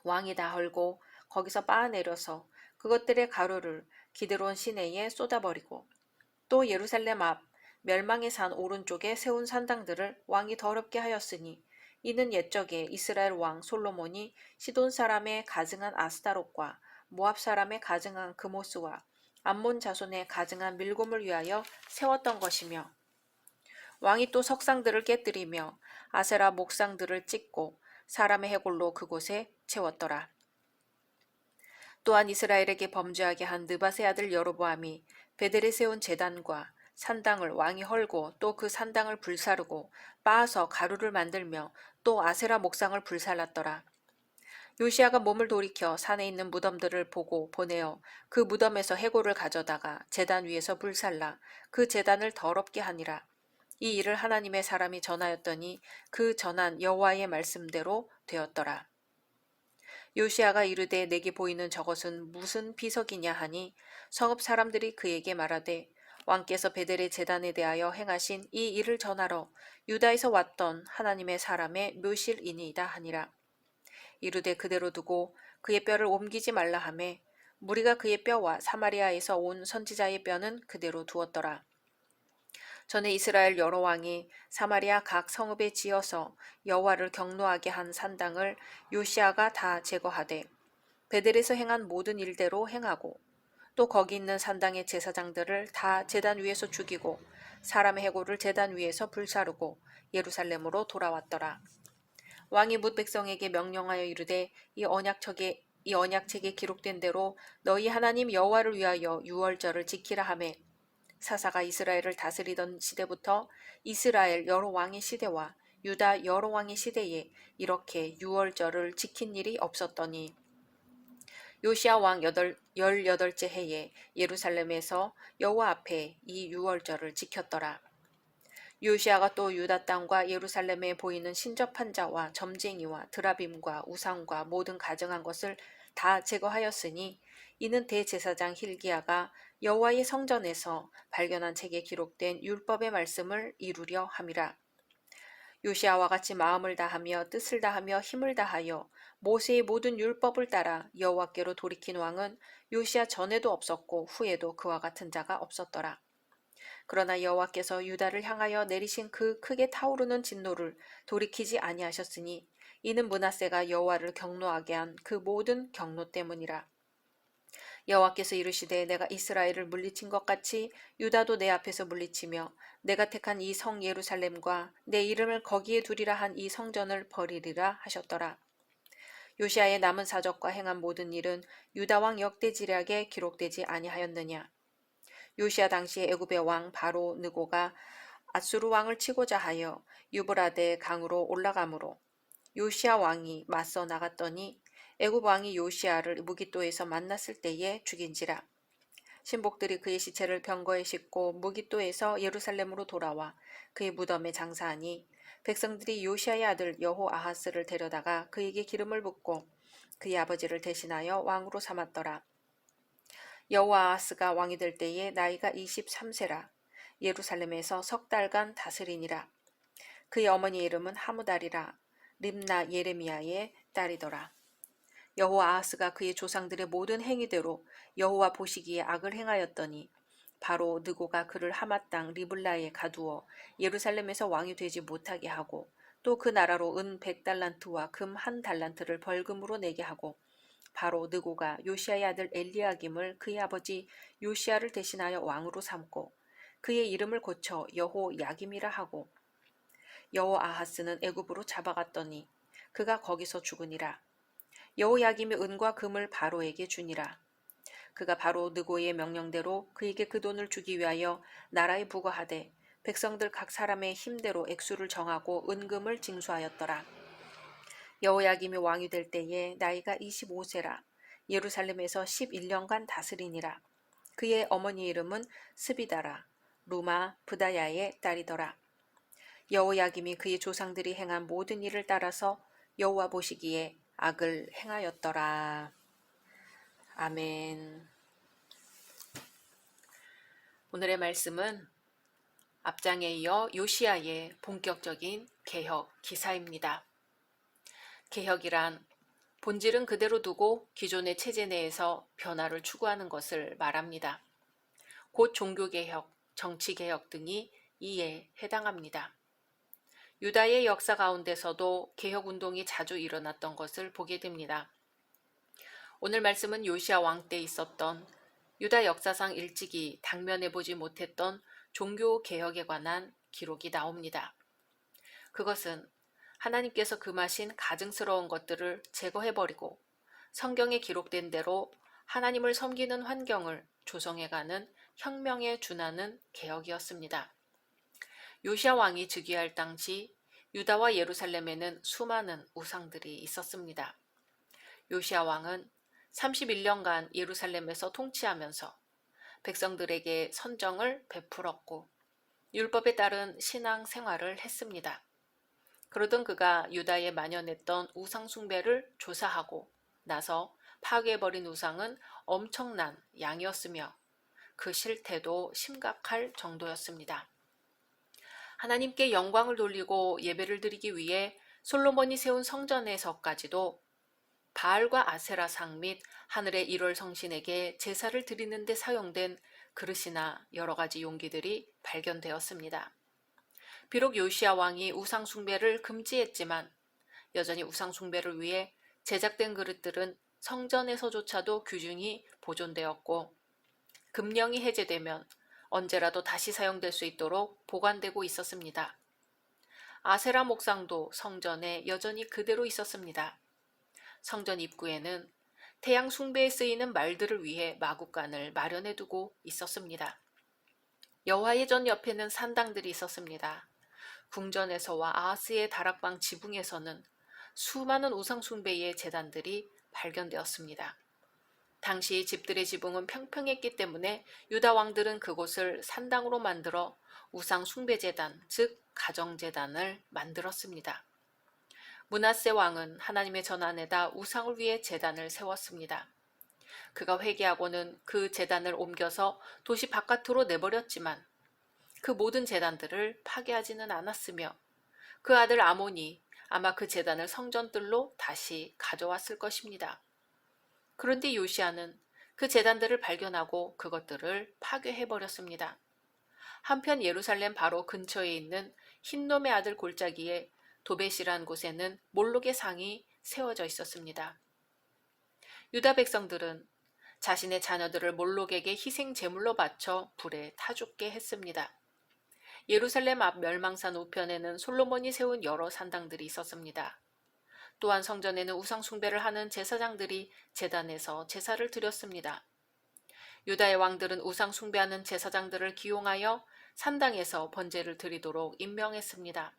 왕이 다 헐고 거기서 빻아내려서 그것들의 가루를 기드론 시내에 쏟아버리고 또 예루살렘 앞 멸망의 산 오른쪽에 세운 산당들을 왕이 더럽게 하였으니 이는 옛적에 이스라엘 왕 솔로몬이 시돈 사람의 가증한 아스타롯과 모압 사람의 가증한 그모스와 암몬 자손의 가증한 밀곰을 위하여 세웠던 것이며 왕이 또 석상들을 깨뜨리며 아세라 목상들을 찢고 사람의 해골로 그곳에 채웠더라. 또한 이스라엘에게 범죄하게 한 느밧의 아들 여로보암이 베델에 세운 제단과 산당을 왕이 헐고 또 그 산당을 불사르고 빻아서 가루를 만들며 또 아세라 목상을 불살랐더라. 요시야가 몸을 돌이켜 산에 있는 무덤들을 보고 보내어 그 무덤에서 해골을 가져다가 제단 위에서 불살라 그 제단을 더럽게 하니라. 이 일을 하나님의 사람이 전하였더니 그 전한 여호와의 말씀대로 되었더라. 요시야가 이르되 내게 보이는 저것은 무슨 비석이냐 하니 성읍 사람들이 그에게 말하되 왕께서 베델의 제단에 대하여 행하신 이 일을 전하러 유다에서 왔던 하나님의 사람의 묘실이니이다 하니라. 이르되 그대로 두고 그의 뼈를 옮기지 말라 하매 무리가 그의 뼈와 사마리아에서 온 선지자의 뼈는 그대로 두었더라. 전에 이스라엘 여러 왕이 사마리아 각 성읍에 지어서 여호와를 경노하게 한 산당을 요시야가 다 제거하되 베델에서 행한 모든 일대로 행하고 또 거기 있는 산당의 제사장들을 다 제단 위에서 죽이고 사람의 해골을 제단 위에서 불사르고 예루살렘으로 돌아왔더라. 왕이 뭇 백성에게 명령하여 이르되 이 언약책에 기록된 대로 너희 하나님 여호와를 위하여 유월절을 지키라 하매 사사가 이스라엘을 다스리던 시대부터 이스라엘 여러 왕의 시대와 유다 여러 왕의 시대에 이렇게 유월절을 지킨 일이 없었더니 요시야 왕 18째 해에 예루살렘에서 여호와 앞에 이 유월절을 지켰더라. 요시야가 또 유다 땅과 예루살렘에 보이는 신접한 자와 점쟁이와 드라빔과 우상과 모든 가증한 것을 다 제거하였으니 이는 대제사장 hil기야가 여호와의 성전에서 발견한 책에 기록된 율법의 말씀을 이루려 함이라. 요시야와 같이 마음을 다하며 뜻을 다하며 힘을 다하여 모세의 모든 율법을 따라 여호와께로 돌이킨 왕은 요시야 전에도 없었고 후에도 그와 같은 자가 없었더라. 그러나 여호와께서 유다를 향하여 내리신 그 크게 타오르는 진노를 돌이키지 아니하셨으니 이는 므낫세가 여호와를 경노하게 한 그 모든 경노 때문이라. 여호와께서 이르시되 내가 이스라엘을 물리친 것 같이 유다도 내 앞에서 물리치며 내가 택한 이 성 예루살렘과 내 이름을 거기에 두리라 한 이 성전을 버리리라 하셨더라. 요시야의 남은 사적과 행한 모든 일은 유다 왕 역대지략에 기록되지 아니하였느냐. 요시야 당시에 애굽의 왕 바로 느고가 아수르 왕을 치고자 하여 유브라데 강으로 올라가므로 요시야 왕이 맞서 나갔더니 애굽 왕이 요시야를 무깃도에서 만났을 때에 죽인지라. 신복들이 그의 시체를 병거에 싣고 무깃도에서 예루살렘으로 돌아와 그의 무덤에 장사하니 백성들이 요시야의 아들 여호아하스를 데려다가 그에게 기름을 붓고 그의 아버지를 대신하여 왕으로 삼았더라. 여호아하스가 왕이 될 때에 나이가 23세라. 예루살렘에서 석 달간 다스리니라. 그의 어머니의 이름은 하무달이라. 림나 예레미야의 딸이더라. 여호아하스가 그의 조상들의 모든 행위대로 여호와 보시기에 악을 행하였더니 바로 느고가 그를 하맛 땅 리블라에 가두어 예루살렘에서 왕이 되지 못하게 하고 또 그 나라로 은 100달란트와 금 1달란트를 벌금으로 내게 하고 바로 느고가 요시야의 아들 엘리야김을 그의 아버지 요시야를 대신하여 왕으로 삼고 그의 이름을 고쳐 여호야김이라 하고 여호아하스는 애굽으로 잡아갔더니 그가 거기서 죽으니라. 여호야김이 은과 금을 바로에게 주니라. 그가 바로 느고의 명령대로 그에게 그 돈을 주기 위하여 나라에 부과하되 백성들 각 사람의 힘대로 액수를 정하고 은금을 징수하였더라. 여호야김이 왕이 될 때에 나이가 25세라. 예루살렘에서 11년간 다스리니라. 그의 어머니 이름은 스비다라. 루마 브다야의 딸이더라. 여호야김이 그의 조상들이 행한 모든 일을 따라서 여호와 보시기에 악을 행하였더라. 아멘. 오늘의 말씀은 앞장에 이어 요시야의 본격적인 개혁 기사입니다. 개혁이란 본질은 그대로 두고 기존의 체제 내에서 변화를 추구하는 것을 말합니다. 곧 종교개혁, 정치개혁 등이 이에 해당합니다. 유다의 역사 가운데서도 개혁운동이 자주 일어났던 것을 보게 됩니다. 오늘 말씀은 요시야 왕 때 있었던 유다 역사상 일찍이 당면해보지 못했던 종교개혁에 관한 기록이 나옵니다. 그것은 하나님께서 금하신 가증스러운 것들을 제거해버리고 성경에 기록된 대로 하나님을 섬기는 환경을 조성해가는 혁명에 준하는 개혁이었습니다. 요시야 왕이 즉위할 당시 유다와 예루살렘에는 수많은 우상들이 있었습니다. 요시야 왕은 31년간 예루살렘에서 통치하면서 백성들에게 선정을 베풀었고 율법에 따른 신앙 생활을 했습니다. 그러던 그가 유다에 만연했던 우상 숭배를 조사하고 나서 파괴해버린 우상은 엄청난 양이었으며 그 실태도 심각할 정도였습니다. 하나님께 영광을 돌리고 예배를 드리기 위해 솔로몬이 세운 성전에서까지도 바알과 아세라상 및 하늘의 일월 성신에게 제사를 드리는 데 사용된 그릇이나 여러 가지 용기들이 발견되었습니다. 비록 요시야 왕이 우상 숭배를 금지했지만 여전히 우상 숭배를 위해 제작된 그릇들은 성전에서조차도 규정이 보존되었고 금령이 해제되면 언제라도 다시 사용될 수 있도록 보관되고 있었습니다. 아세라 목상도 성전에 여전히 그대로 있었습니다. 성전 입구에는 태양 숭배에 쓰이는 말들을 위해 마구간을 마련해 두고 있었습니다. 여호와의 전 옆에는 산당들이 있었습니다. 궁전에서와 아하스의 다락방 지붕에서는 수많은 우상 숭배의 제단들이 발견되었습니다. 당시 집들의 지붕은 평평했기 때문에 유다 왕들은 그곳을 산당으로 만들어 우상 숭배 제단, 즉 가정 제단을 만들었습니다. 므낫세 왕은 하나님의 전 안에다 우상을 위해 제단을 세웠습니다. 그가 회개하고는 그 제단을 옮겨서 도시 바깥으로 내버렸지만 그 모든 제단들을 파괴하지는 않았으며 그 아들 아몬이 아마 그 제단을 성전뜰로 다시 가져왔을 것입니다. 그런데 요시아는 그 제단들을 발견하고 그것들을 파괴해버렸습니다. 한편 예루살렘 바로 근처에 있는 흰놈의 아들 골짜기에 도벳이란 곳에는 몰록의 상이 세워져 있었습니다. 유다 백성들은 자신의 자녀들을 몰록에게 희생 제물로 바쳐 불에 타 죽게 했습니다. 예루살렘 앞 멸망산 우편에는 솔로몬이 세운 여러 산당들이 있었습니다. 또한 성전에는 우상 숭배를 하는 제사장들이 제단에서 제사를 드렸습니다. 유다의 왕들은 우상 숭배하는 제사장들을 기용하여 산당에서 번제를 드리도록 임명했습니다.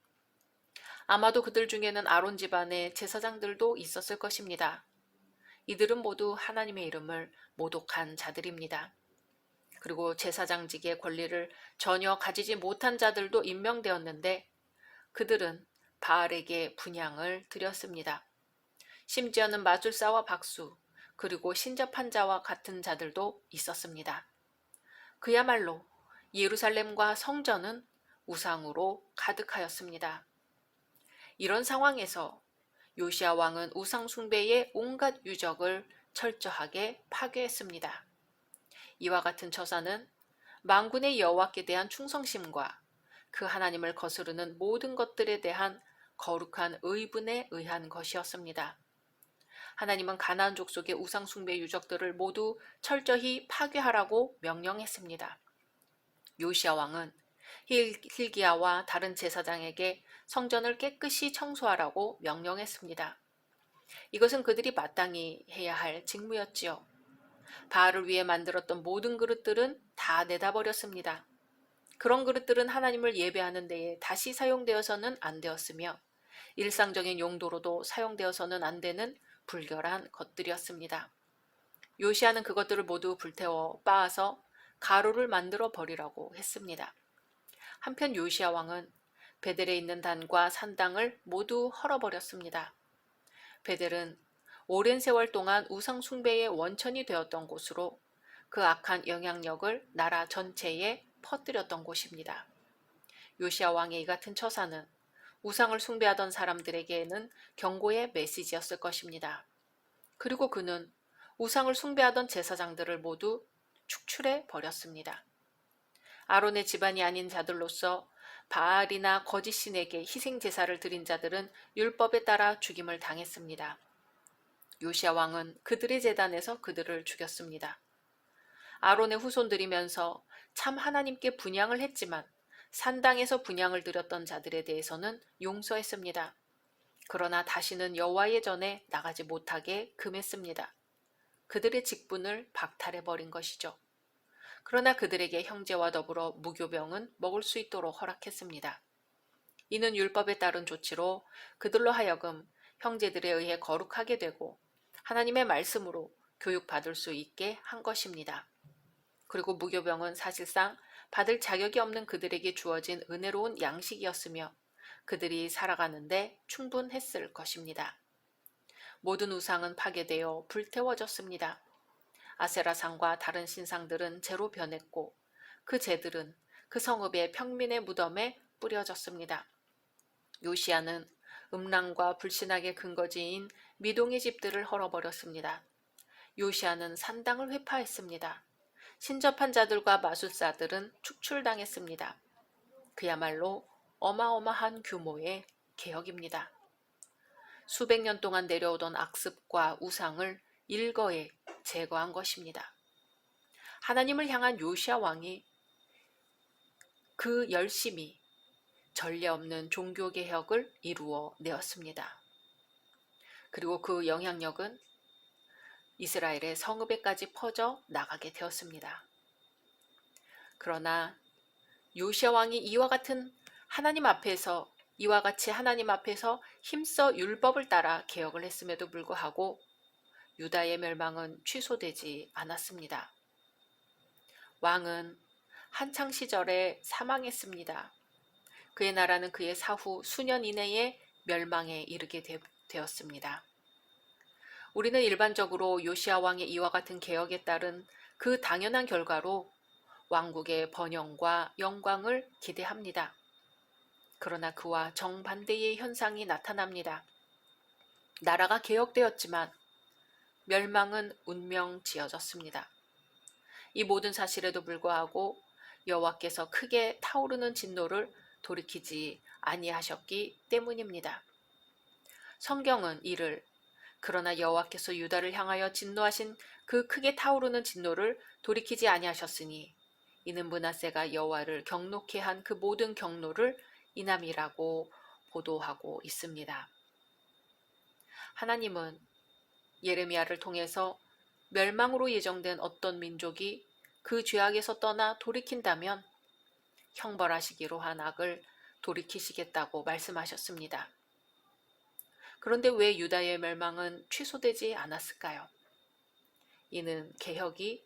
아마도 그들 중에는 아론 집안의 제사장들도 있었을 것입니다. 이들은 모두 하나님의 이름을 모독한 자들입니다. 그리고 제사장직의 권리를 전혀 가지지 못한 자들도 임명되었는데 그들은 바알에게 분향을 드렸습니다. 심지어는 마술사와 박수, 그리고 신접한 자와 같은 자들도 있었습니다. 그야말로 예루살렘과 성전은 우상으로 가득하였습니다. 이런 상황에서 요시야 왕은 우상 숭배의 온갖 유적을 철저하게 파괴했습니다. 이와 같은 처사는 만군의 여호와께 대한 충성심과 그 하나님을 거스르는 모든 것들에 대한 거룩한 의분에 의한 것이었습니다. 하나님은 가나안 족속의 우상 숭배 유적들을 모두 철저히 파괴하라고 명령했습니다. 요시야 왕은 hil기야와 다른 제사장에게 성전을 깨끗이 청소하라고 명령했습니다. 이것은 그들이 마땅히 해야 할 직무였지요. 바알을 위해 만들었던 모든 그릇들은 다 내다버렸습니다. 그런 그릇들은 하나님을 예배하는 데에 다시 사용되어서는 안 되었으며 일상적인 용도로도 사용되어서는 안 되는 불결한 것들이었습니다. 요시아는 그것들을 모두 불태워 빻아서 가루를 만들어 버리라고 했습니다. 한편 요시아 왕은 베델에 있는 단과 산당을 모두 헐어버렸습니다. 베델은 오랜 세월 동안 우상 숭배의 원천이 되었던 곳으로 그 악한 영향력을 나라 전체에 퍼뜨렸던 곳입니다. 요시아 왕의 이 같은 처사는 우상을 숭배하던 사람들에게는 경고의 메시지였을 것입니다. 그리고 그는 우상을 숭배하던 제사장들을 모두 축출해 버렸습니다. 아론의 집안이 아닌 자들로서 바알이나 거짓 신에게 희생 제사를 드린 자들은 율법에 따라 죽임을 당했습니다. 요시야 왕은 그들의 제단에서 그들을 죽였습니다. 아론의 후손들이면서 참 하나님께 분향을 했지만 산당에서 분향을 드렸던 자들에 대해서는 용서했습니다. 그러나 다시는 여호와의 전에 나가지 못하게 금했습니다. 그들의 직분을 박탈해버린 것이죠. 그러나 그들에게 형제와 더불어 무교병은 먹을 수 있도록 허락했습니다. 이는 율법에 따른 조치로 그들로 하여금 형제들에 의해 거룩하게 되고 하나님의 말씀으로 교육받을 수 있게 한 것입니다. 그리고 무교병은 사실상 받을 자격이 없는 그들에게 주어진 은혜로운 양식이었으며 그들이 살아가는데 충분했을 것입니다. 모든 우상은 파괴되어 불태워졌습니다. 아세라상과 다른 신상들은 재로 변했고 그 재들은 그 성읍의 평민의 무덤에 뿌려졌습니다. 요시야는 음란과 불신학의 근거지인 미동의 집들을 헐어버렸습니다. 요시야는 산당을 회파했습니다. 신접한 자들과 마술사들은 축출당했습니다. 그야말로 어마어마한 규모의 개혁입니다. 수백 년 동안 내려오던 악습과 우상을 일거에 제거한 것입니다. 하나님을 향한 요시야 왕이 그 열심히 전례 없는 종교개혁을 이루어 내었습니다. 그리고 그 영향력은 이스라엘의 성읍에까지 퍼져 나가게 되었습니다. 그러나 요시야 왕이 이와 같이 하나님 앞에서 힘써 율법을 따라 개혁을 했음에도 불구하고 유다의 멸망은 취소되지 않았습니다. 왕은 한창 시절에 사망했습니다. 그의 나라는 그의 사후 수년 이내에 멸망에 이르게 되었습니다. 우리는 일반적으로 요시야 왕의 이와 같은 개혁에 따른 그 당연한 결과로 왕국의 번영과 영광을 기대합니다. 그러나 그와 정반대의 현상이 나타납니다. 나라가 개혁되었지만 멸망은 운명지어졌습니다. 이 모든 사실에도 불구하고 여호와께서 크게 타오르는 진노를 돌이키지 아니하셨기 때문입니다. 성경은 이를 그러나 여호와께서 유다를 향하여 진노하신 그 크게 타오르는 진노를 돌이키지 아니하셨으니 이는 므낫세가 여호와를 경노케 한 그 모든 경노를 인함이라고 보도하고 있습니다. 하나님은 예레미야를 통해서 멸망으로 예정된 어떤 민족이 그 죄악에서 떠나 돌이킨다면 형벌하시기로 한 악을 돌이키시겠다고 말씀하셨습니다. 그런데 왜 유다의 멸망은 취소되지 않았을까요? 이는 개혁이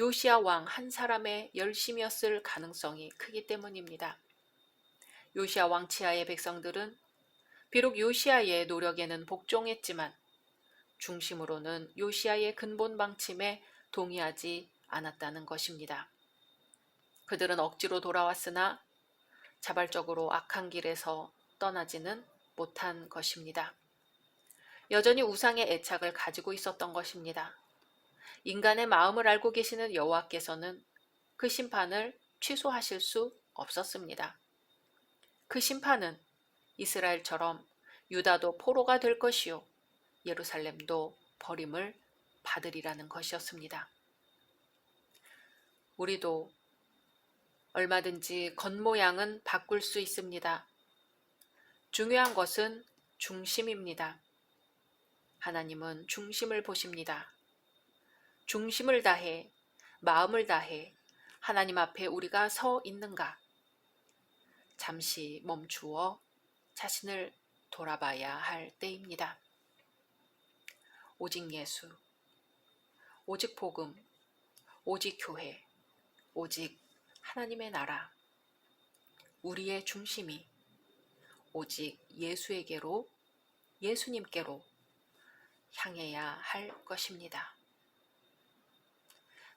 요시야 왕 한 사람의 열심이었을 가능성이 크기 때문입니다. 요시야 왕 치하의 백성들은 비록 요시야의 노력에는 복종했지만 중심으로는 요시야의 근본 방침에 동의하지 않았다는 것입니다. 그들은 억지로 돌아왔으나 자발적으로 악한 길에서 떠나지는 못한 것입니다. 여전히 우상의 애착을 가지고 있었던 것입니다. 인간의 마음을 알고 계시는 여호와께서는 그 심판을 취소하실 수 없었습니다. 그 심판은 이스라엘처럼 유다도 포로가 될 것이요 예루살렘도 버림을 받으리라는 것이었습니다. 우리도 얼마든지 겉모양은 바꿀 수 있습니다. 중요한 것은 중심입니다. 하나님은 중심을 보십니다. 중심을 다해, 마음을 다해 하나님 앞에 우리가 서 있는가? 잠시 멈추어 자신을 돌아봐야 할 때입니다. 오직 예수, 오직 복음, 오직 교회, 오직 하나님의 나라, 우리의 중심이 오직 예수에게로, 예수님께로 향해야 할 것입니다.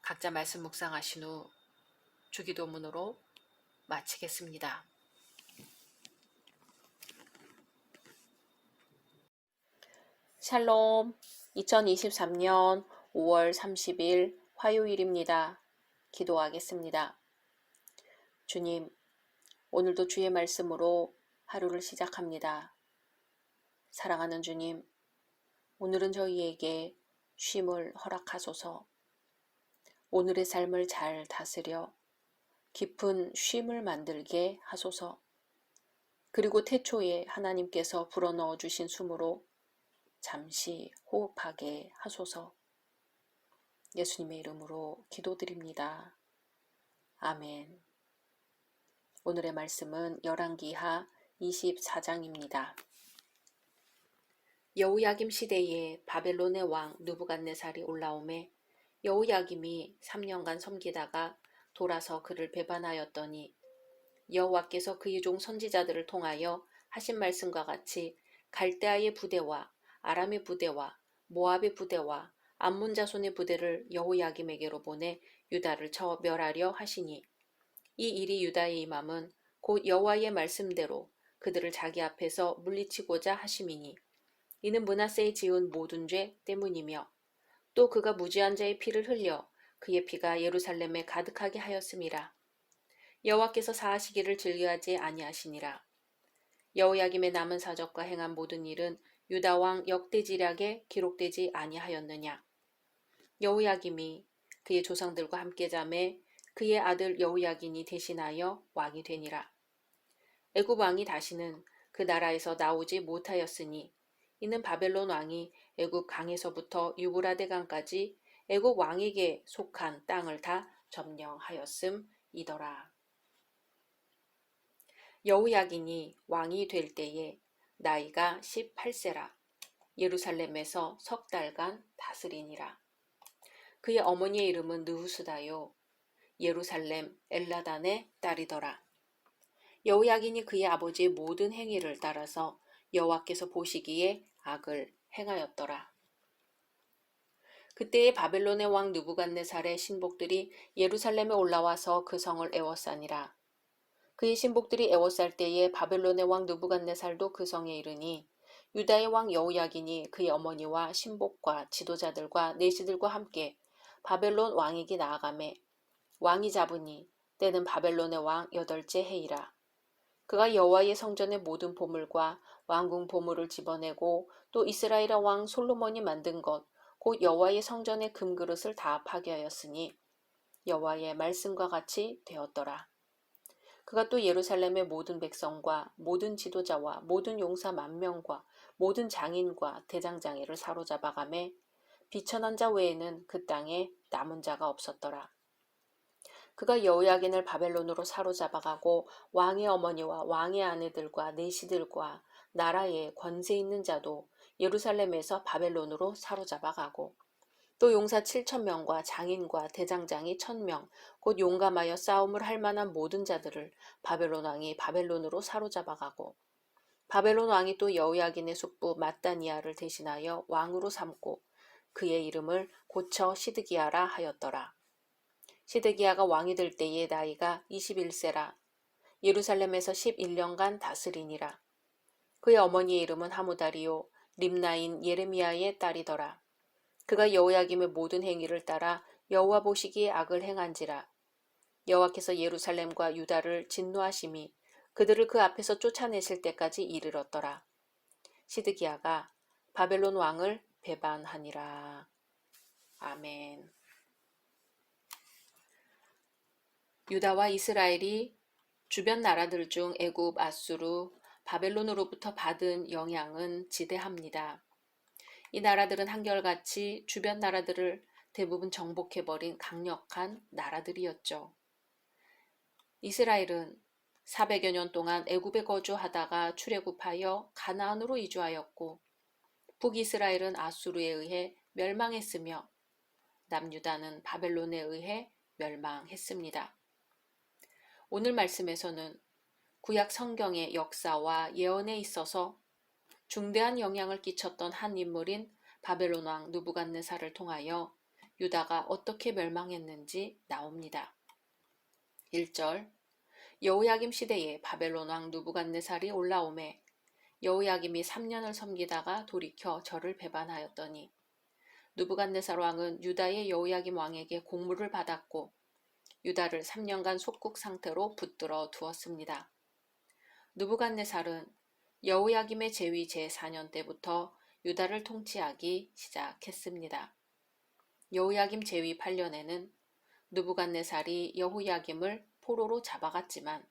각자 말씀 묵상하신 후 주기도문으로 마치겠습니다. 샬롬, 2023년 5월 30일 화요일입니다. 기도하겠습니다. 주님, 오늘도 주의 말씀으로 하루를 시작합니다. 사랑하는 주님, 오늘은 저희에게 쉼을 허락하소서. 오늘의 삶을 잘 다스려 깊은 쉼을 만들게 하소서. 그리고 태초에 하나님께서 불어넣어 주신 숨으로 잠시 호흡하게 하소서. 예수님의 이름으로 기도드립니다. 아멘. 오늘의 말씀은 열왕기하 24장입니다. 여호야김 시대에 바벨론의 왕 느부갓네살이 올라오매 여호야김이 3년간 섬기다가 돌아서 그를 배반하였더니 여호와께서 그의 종 선지자들을 통하여 하신 말씀과 같이 갈대아의 부대와 아람의 부대와 모압의 부대와 암몬 자손의 부대를 여호야김에게로 보내 유다를 쳐 멸하려 하시니 이 일이 유다의 임함은 곧 여호와의 말씀대로 그들을 자기 앞에서 물리치고자 하심이니 이는 므낫세의 지은 모든 죄 때문이며 또 그가 무지한 자의 피를 흘려 그의 피가 예루살렘에 가득하게 하였음이라. 여호와께서 사하시기를 즐겨하지 아니하시니라. 여호야김의 남은 사적과 행한 모든 일은 유다 왕 역대지략에 기록되지 아니하였느냐. 여호야김이 그의 조상들과 함께 잠에 그의 아들 여호야긴이 대신하여 왕이 되니라. 애굽 왕이 다시는 그 나라에서 나오지 못하였으니 이는 바벨론 왕이 애굽 강에서부터 유브라데 강까지 애굽 왕에게 속한 땅을 다 점령하였음이더라. 여호야긴이 왕이 될 때에 나이가 18세라. 예루살렘에서 석 달간 다스리니라. 그의 어머니의 이름은 느후스다요 예루살렘 엘라단의 딸이더라. 여호야긴이 그의 아버지의 모든 행위를 따라서 여호와께서 보시기에 악을 행하였더라. 그때의 바벨론의 왕 느부갓네살의 신복들이 예루살렘에 올라와서 그 성을 애워싸니라. 그의 신복들이 애워쌀 때에 바벨론의 왕 느부갓네살도 그 성에 이르니 유다의 왕 여호야긴이 그의 어머니와 신복과 지도자들과 내시들과 함께 바벨론 왕에게 나아가매 왕이 잡으니 때는 바벨론의 왕 8째 해이라. 그가 여호와의 성전의 모든 보물과 왕궁 보물을 집어내고 또 이스라엘 왕 솔로몬이 만든 것 곧 여호와의 성전의 금그릇을 다 파괴하였으니 여호와의 말씀과 같이 되었더라. 그가 또 예루살렘의 모든 백성과 모든 지도자와 모든 용사 10,000명과 모든 장인과 대장장이를 사로잡아가매 비천한 자 외에는 그 땅에 남은 자가 없었더라. 그가 여호야긴을 바벨론으로 사로잡아가고 왕의 어머니와 왕의 아내들과 내시들과 나라에 권세 있는 자도 예루살렘에서 바벨론으로 사로잡아가고 또 용사 7,000명과 장인과 대장장이 1,000명 곧 용감하여 싸움을 할 만한 모든 자들을 바벨론 왕이 바벨론으로 사로잡아가고 바벨론 왕이 또 여호야긴의 숙부 mat다니아를 대신하여 왕으로 삼고 그의 이름을 고쳐 시드기야라 하였더라. 시드기야가 왕이 될 때의 나이가 21세라. 예루살렘에서 11년간 다스리니라. 그의 어머니의 이름은 하무다리요 림나인 예레미야의 딸이더라. 그가 여호야김의 모든 행위를 따라 여호와 보시기에 악을 행한지라. 여호와께서 예루살렘과 유다를 진노하심이 그들을 그 앞에서 쫓아내실 때까지 이르렀더라. 시드기야가 바벨론 왕을 배반하니라. 아멘. 유다와 이스라엘이 주변 나라들 중 애굽, 아수르, 바벨론으로부터 받은 영향은 지대합니다. 이 나라들은 한결같이 주변 나라들을 대부분 정복해버린 강력한 나라들이었죠. 이스라엘은 400여 년 동안 애굽에 거주하다가 출애굽하여 가나안으로 이주하였고 북이스라엘은 아수르에 의해 멸망했으며 남유다는 바벨론에 의해 멸망했습니다. 오늘 말씀에서는 구약 성경의 역사와 예언에 있어서 중대한 영향을 끼쳤던 한 인물인 바벨론 왕 느부갓네살을 통하여 유다가 어떻게 멸망했는지 나옵니다. 1절 여호야김 시대에 바벨론 왕 느부갓네살이 올라오매 여호야김이 3년을 섬기다가 돌이켜 저를 배반하였더니 느부갓네살 왕은 유다의 여호야김 왕에게 공물을 받았고 유다를 3년간 속국 상태로 붙들어 두었습니다. 느부갓네살은 여호야김의 재위 제4년 때부터 유다를 통치하기 시작했습니다. 여호야김 재위 8년에는 느부갓네살이 여호야김을 포로로 잡아갔지만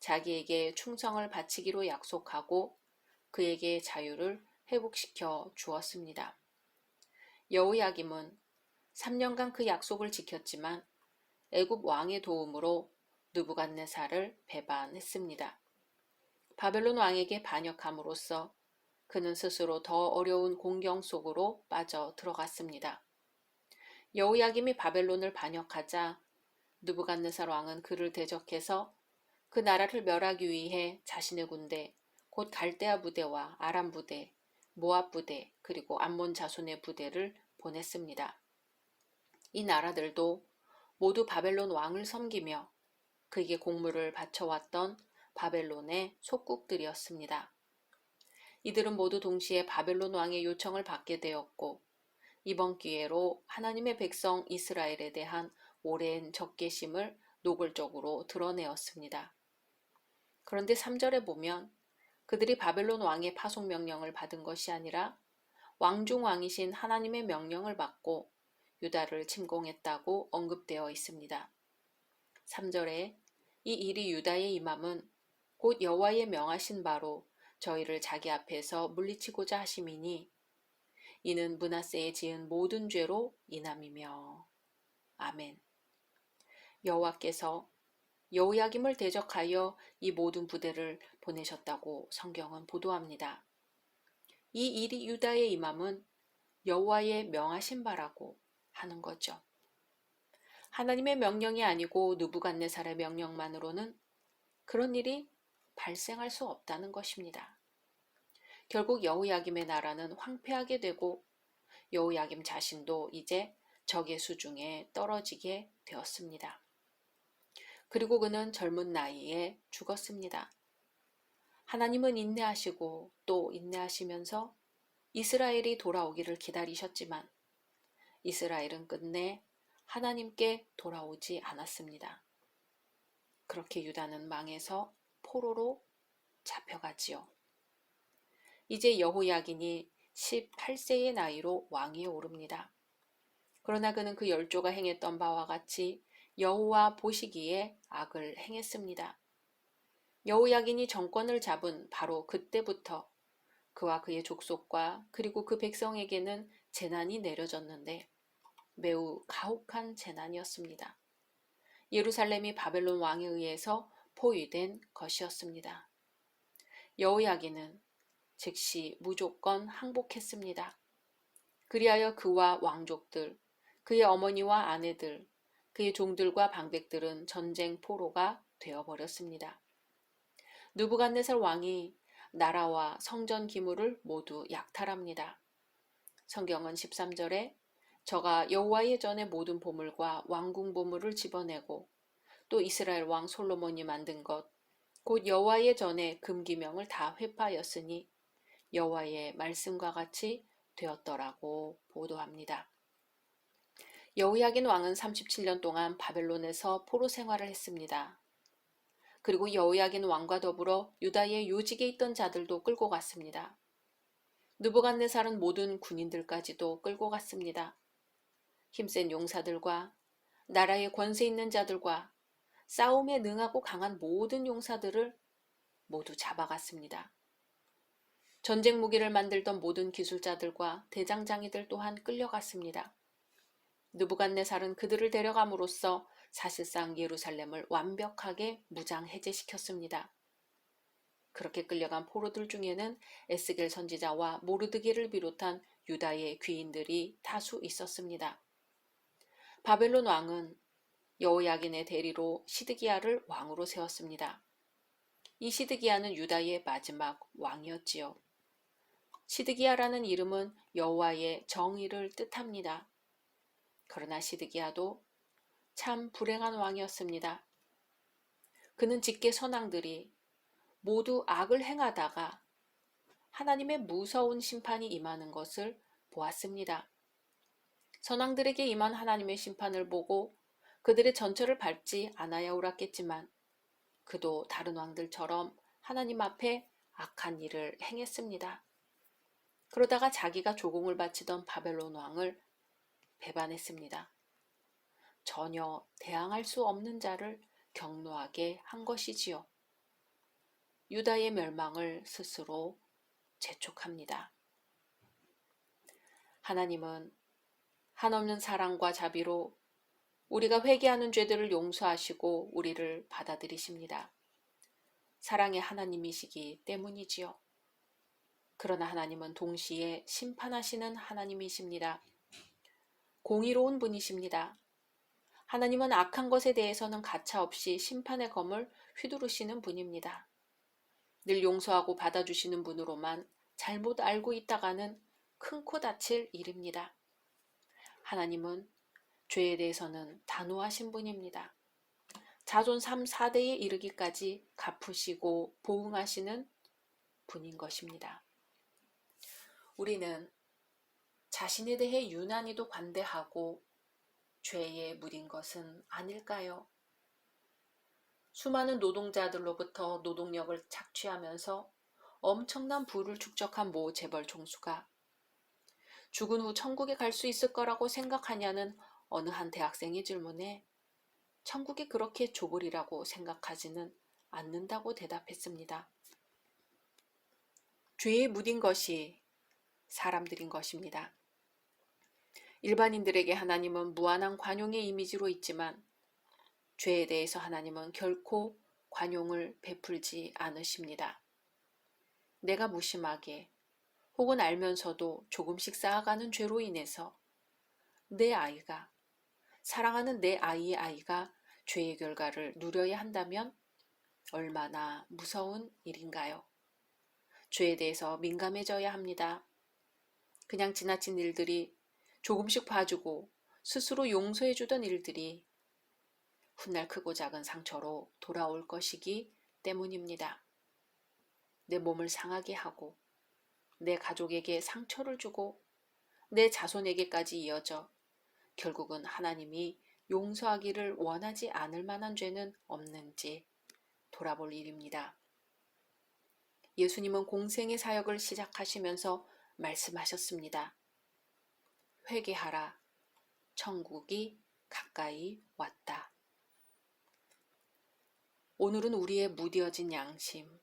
자기에게 충성을 바치기로 약속하고 그에게 자유를 회복시켜 주었습니다. 여호야김은 3년간 그 약속을 지켰지만 애굽 왕의 도움으로 느부갓네살을 배반했습니다. 바벨론 왕에게 반역함으로써 그는 스스로 더 어려운 공경 속으로 빠져 들어갔습니다. 여호야김이 바벨론을 반역하자 느부갓네살 왕은 그를 대적해서 그 나라를 멸하기 위해 자신의 군대, 곧 갈대아 부대와 아람 부대, 모압 부대, 그리고 암몬 자손의 부대를 보냈습니다. 이 나라들도 모두 바벨론 왕을 섬기며 그에게 공물을 바쳐왔던 바벨론의 속국들이었습니다. 이들은 모두 동시에 바벨론 왕의 요청을 받게 되었고 이번 기회로 하나님의 백성 이스라엘에 대한 오랜 적개심을 노골적으로 드러내었습니다. 그런데 3절에 보면 그들이 바벨론 왕의 파송 명령을 받은 것이 아니라 왕중왕이신 하나님의 명령을 받고 유다를 침공했다고 언급되어 있습니다. 3절에 이 일이 유다에 임함은 곧 여호와의 명하신 바로 저희를 자기 앞에서 물리치고자 하심이니 이는 므낫세에 지은 모든 죄로 인함이며. 아멘. 여호와께서 여호야김을 대적하여 이 모든 부대를 보내셨다고 성경은 보도합니다. 이 일이 유다에 임함은 여호와의 명하신 바라고 하는 거죠. 하나님의 명령이 아니고 느부갓네살의 명령만으로는 그런 일이 발생할 수 없다는 것입니다. 결국 여호야김의 나라는 황폐하게 되고 여호야김 자신도 이제 적의 수중에 떨어지게 되었습니다. 그리고 그는 젊은 나이에 죽었습니다. 하나님은 인내하시고 또 인내하시면서 이스라엘이 돌아오기를 기다리셨지만 이스라엘은 끝내 하나님께 돌아오지 않았습니다. 그렇게 유다는 망해서 포로로 잡혀가지요. 이제 여호야긴이 18세의 나이로 왕위에 오릅니다. 그러나 그는 그 열조가 행했던 바와 같이 여호와 보시기에 악을 행했습니다. 여호야긴이 정권을 잡은 바로 그때부터 그와 그의 족속과 그리고 그 백성에게는 재난이 내려졌는데 매우 가혹한 재난이었습니다. 예루살렘이 바벨론 왕에 의해서 포위된 것이었습니다. 여호야긴은 즉시 무조건 항복했습니다. 그리하여 그와 왕족들, 그의 어머니와 아내들, 그의 종들과 방백들은 전쟁 포로가 되어버렸습니다. 느부갓네살 왕이 나라와 성전 기물을 모두 약탈합니다. 성경은 13절에 저가 여호와의 전의 모든 보물과 왕궁 보물을 집어내고 또 이스라엘 왕 솔로몬이 만든 것, 곧 여호와의 전의 금기명을 다 회파하였으니 여호와의 말씀과 같이 되었더라고 보도합니다. 여호야긴 왕은 37년 동안 바벨론에서 포로 생활을 했습니다. 그리고 여호야긴 왕과 더불어 유다의 요직에 있던 자들도 끌고 갔습니다. 느부갓네살은 모든 군인들까지도 끌고 갔습니다. 힘센 용사들과 나라의 권세 있는 자들과 싸움에 능하고 강한 모든 용사들을 모두 잡아갔습니다. 전쟁 무기를 만들던 모든 기술자들과 대장장이들 또한 끌려갔습니다. 느부갓네살은 그들을 데려감으로써 사실상 예루살렘을 완벽하게 무장해제시켰습니다. 그렇게 끌려간 포로들 중에는 에스겔 선지자와 모르드게를 비롯한 유다의 귀인들이 다수 있었습니다. 바벨론 왕은 여호야긴의 대리로 시드기야를 왕으로 세웠습니다. 이 시드기야는 유다의 마지막 왕이었지요. 시드기야라는 이름은 여호와의 정의를 뜻합니다. 그러나 시드기야도 참 불행한 왕이었습니다. 그는 직계 선왕들이 모두 악을 행하다가 하나님의 무서운 심판이 임하는 것을 보았습니다. 선왕들에게 임한 하나님의 심판을 보고 그들의 전철을 밟지 않아야 옳았겠지만 그도 다른 왕들처럼 하나님 앞에 악한 일을 행했습니다. 그러다가 자기가 조공을 바치던 바벨론 왕을 배반했습니다. 전혀 대항할 수 없는 자를 격노하게 한 것이지요. 유다의 멸망을 스스로 재촉합니다. 하나님은 한없는 사랑과 자비로 우리가 회개하는 죄들을 용서하시고 우리를 받아들이십니다. 사랑의 하나님이시기 때문이지요. 그러나 하나님은 동시에 심판하시는 하나님이십니다. 공의로운 분이십니다. 하나님은 악한 것에 대해서는 가차없이 심판의 검을 휘두르시는 분입니다. 늘 용서하고 받아주시는 분으로만 잘못 알고 있다가는 큰 코 다칠 일입니다. 하나님은 죄에 대해서는 단호하신 분입니다. 자손 3, 4대에 이르기까지 갚으시고 보응하시는 분인 것입니다. 우리는 자신에 대해 유난히도 관대하고 죄에 물인 것은 아닐까요? 수많은 노동자들로부터 노동력을 착취하면서 엄청난 부를 축적한 모 재벌 총수가 죽은 후 천국에 갈 수 있을 거라고 생각하냐는 어느 한 대학생의 질문에 천국이 그렇게 좁으리라고 생각하지는 않는다고 대답했습니다. 죄에 묻은 것이 사람들인 것입니다. 일반인들에게 하나님은 무한한 관용의 이미지로 있지만 죄에 대해서 하나님은 결코 관용을 베풀지 않으십니다. 내가 무심하게 혹은 알면서도 조금씩 쌓아가는 죄로 인해서 내 아이가, 사랑하는 내 아이의 아이가 죄의 결과를 누려야 한다면 얼마나 무서운 일인가요? 죄에 대해서 민감해져야 합니다. 그냥 지나친 일들이 조금씩 봐주고 스스로 용서해주던 일들이 훗날 크고 작은 상처로 돌아올 것이기 때문입니다. 내 몸을 상하게 하고 내 가족에게 상처를 주고 내 자손에게까지 이어져 결국은 하나님이 용서하기를 원하지 않을 만한 죄는 없는지 돌아볼 일입니다. 예수님은 공생의 사역을 시작하시면서 말씀하셨습니다. 회개하라. 천국이 가까이 왔다. 오늘은 우리의 무뎌진 양심,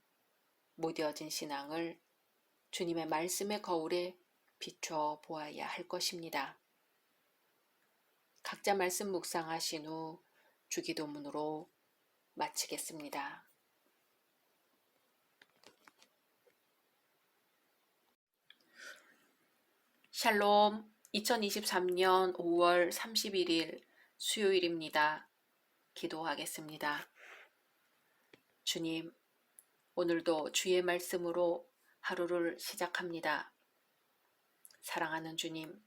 무뎌진 신앙을 주님의 말씀의 거울에 비춰 보아야 할 것입니다. 각자 말씀 묵상하신 후 주기도문으로 마치겠습니다. 샬롬, 2023년 5월 31일 수요일입니다. 기도하겠습니다. 주님, 오늘도 주의 말씀으로 하루를 시작합니다. 사랑하는 주님,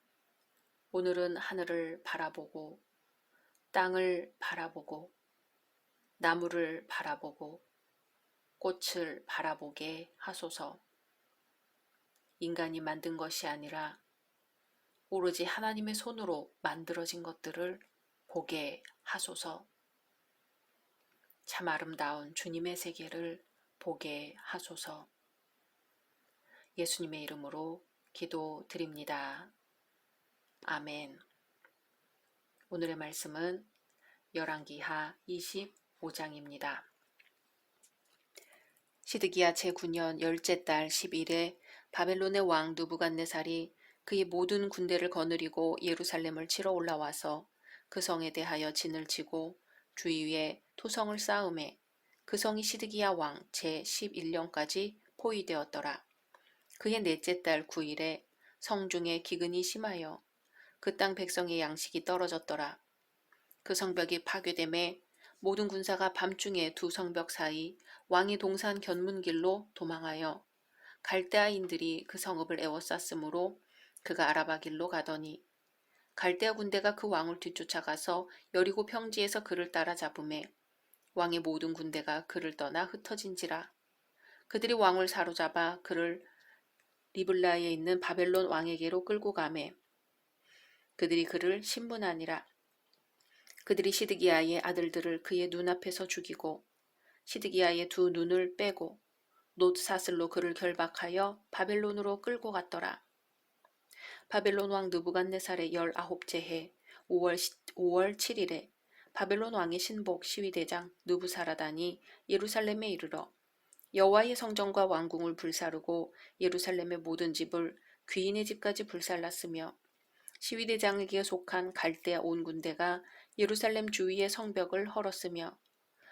오늘은 하늘을 바라보고 땅을 바라보고 나무를 바라보고 꽃을 바라보게 하소서. 인간이 만든 것이 아니라 오로지 하나님의 손으로 만들어진 것들을 보게 하소서. 참 아름다운 주님의 세계를 보게 하소서. 예수님의 이름으로 기도드립니다. 아멘. 오늘의 말씀은 열왕기하 25장입니다. 시드기야 제9년 열째 달 10일에 바벨론의 왕 느부갓네살이 그의 모든 군대를 거느리고 예루살렘을 치러 올라와서 그 성에 대하여 진을 치고 주위에 토성을 쌓음에 그 성이 시드기야 왕 제11년까지 포위되었더라. 그의 넷째 달 9일에 성중에 기근이 심하여 그 땅 백성의 양식이 떨어졌더라. 그 성벽이 파괴됨에 모든 군사가 밤중에 두 성벽 사이 왕의 동산 견문길로 도망하여 갈대아인들이 그 성읍을 에워쌌으므로 그가 아라바 길로 가더니 갈대아 군대가 그 왕을 뒤쫓아가서 여리고 평지에서 그를 따라잡음에 왕의 모든 군대가 그를 떠나 흩어진지라. 그들이 왕을 사로잡아 그를 리블라에 있는 바벨론 왕에게로 끌고 가매 그들이 그를 신문하니라. 그들이 시드기야의 아들들을 그의 눈앞에서 죽이고 시드기야의 두 눈을 빼고 놋사슬로 그를 결박하여 바벨론으로 끌고 갔더라. 바벨론 왕 느부갓네살의 19째 해 5월 7일에 바벨론 왕의 신복 시위대장 느부사라단이 예루살렘에 이르러 여호와의 성전과 왕궁을 불사르고 예루살렘의 모든 집을 귀인의 집까지 불살랐으며 시위대장에게 속한 갈대아 온 군대가 예루살렘 주위의 성벽을 헐었으며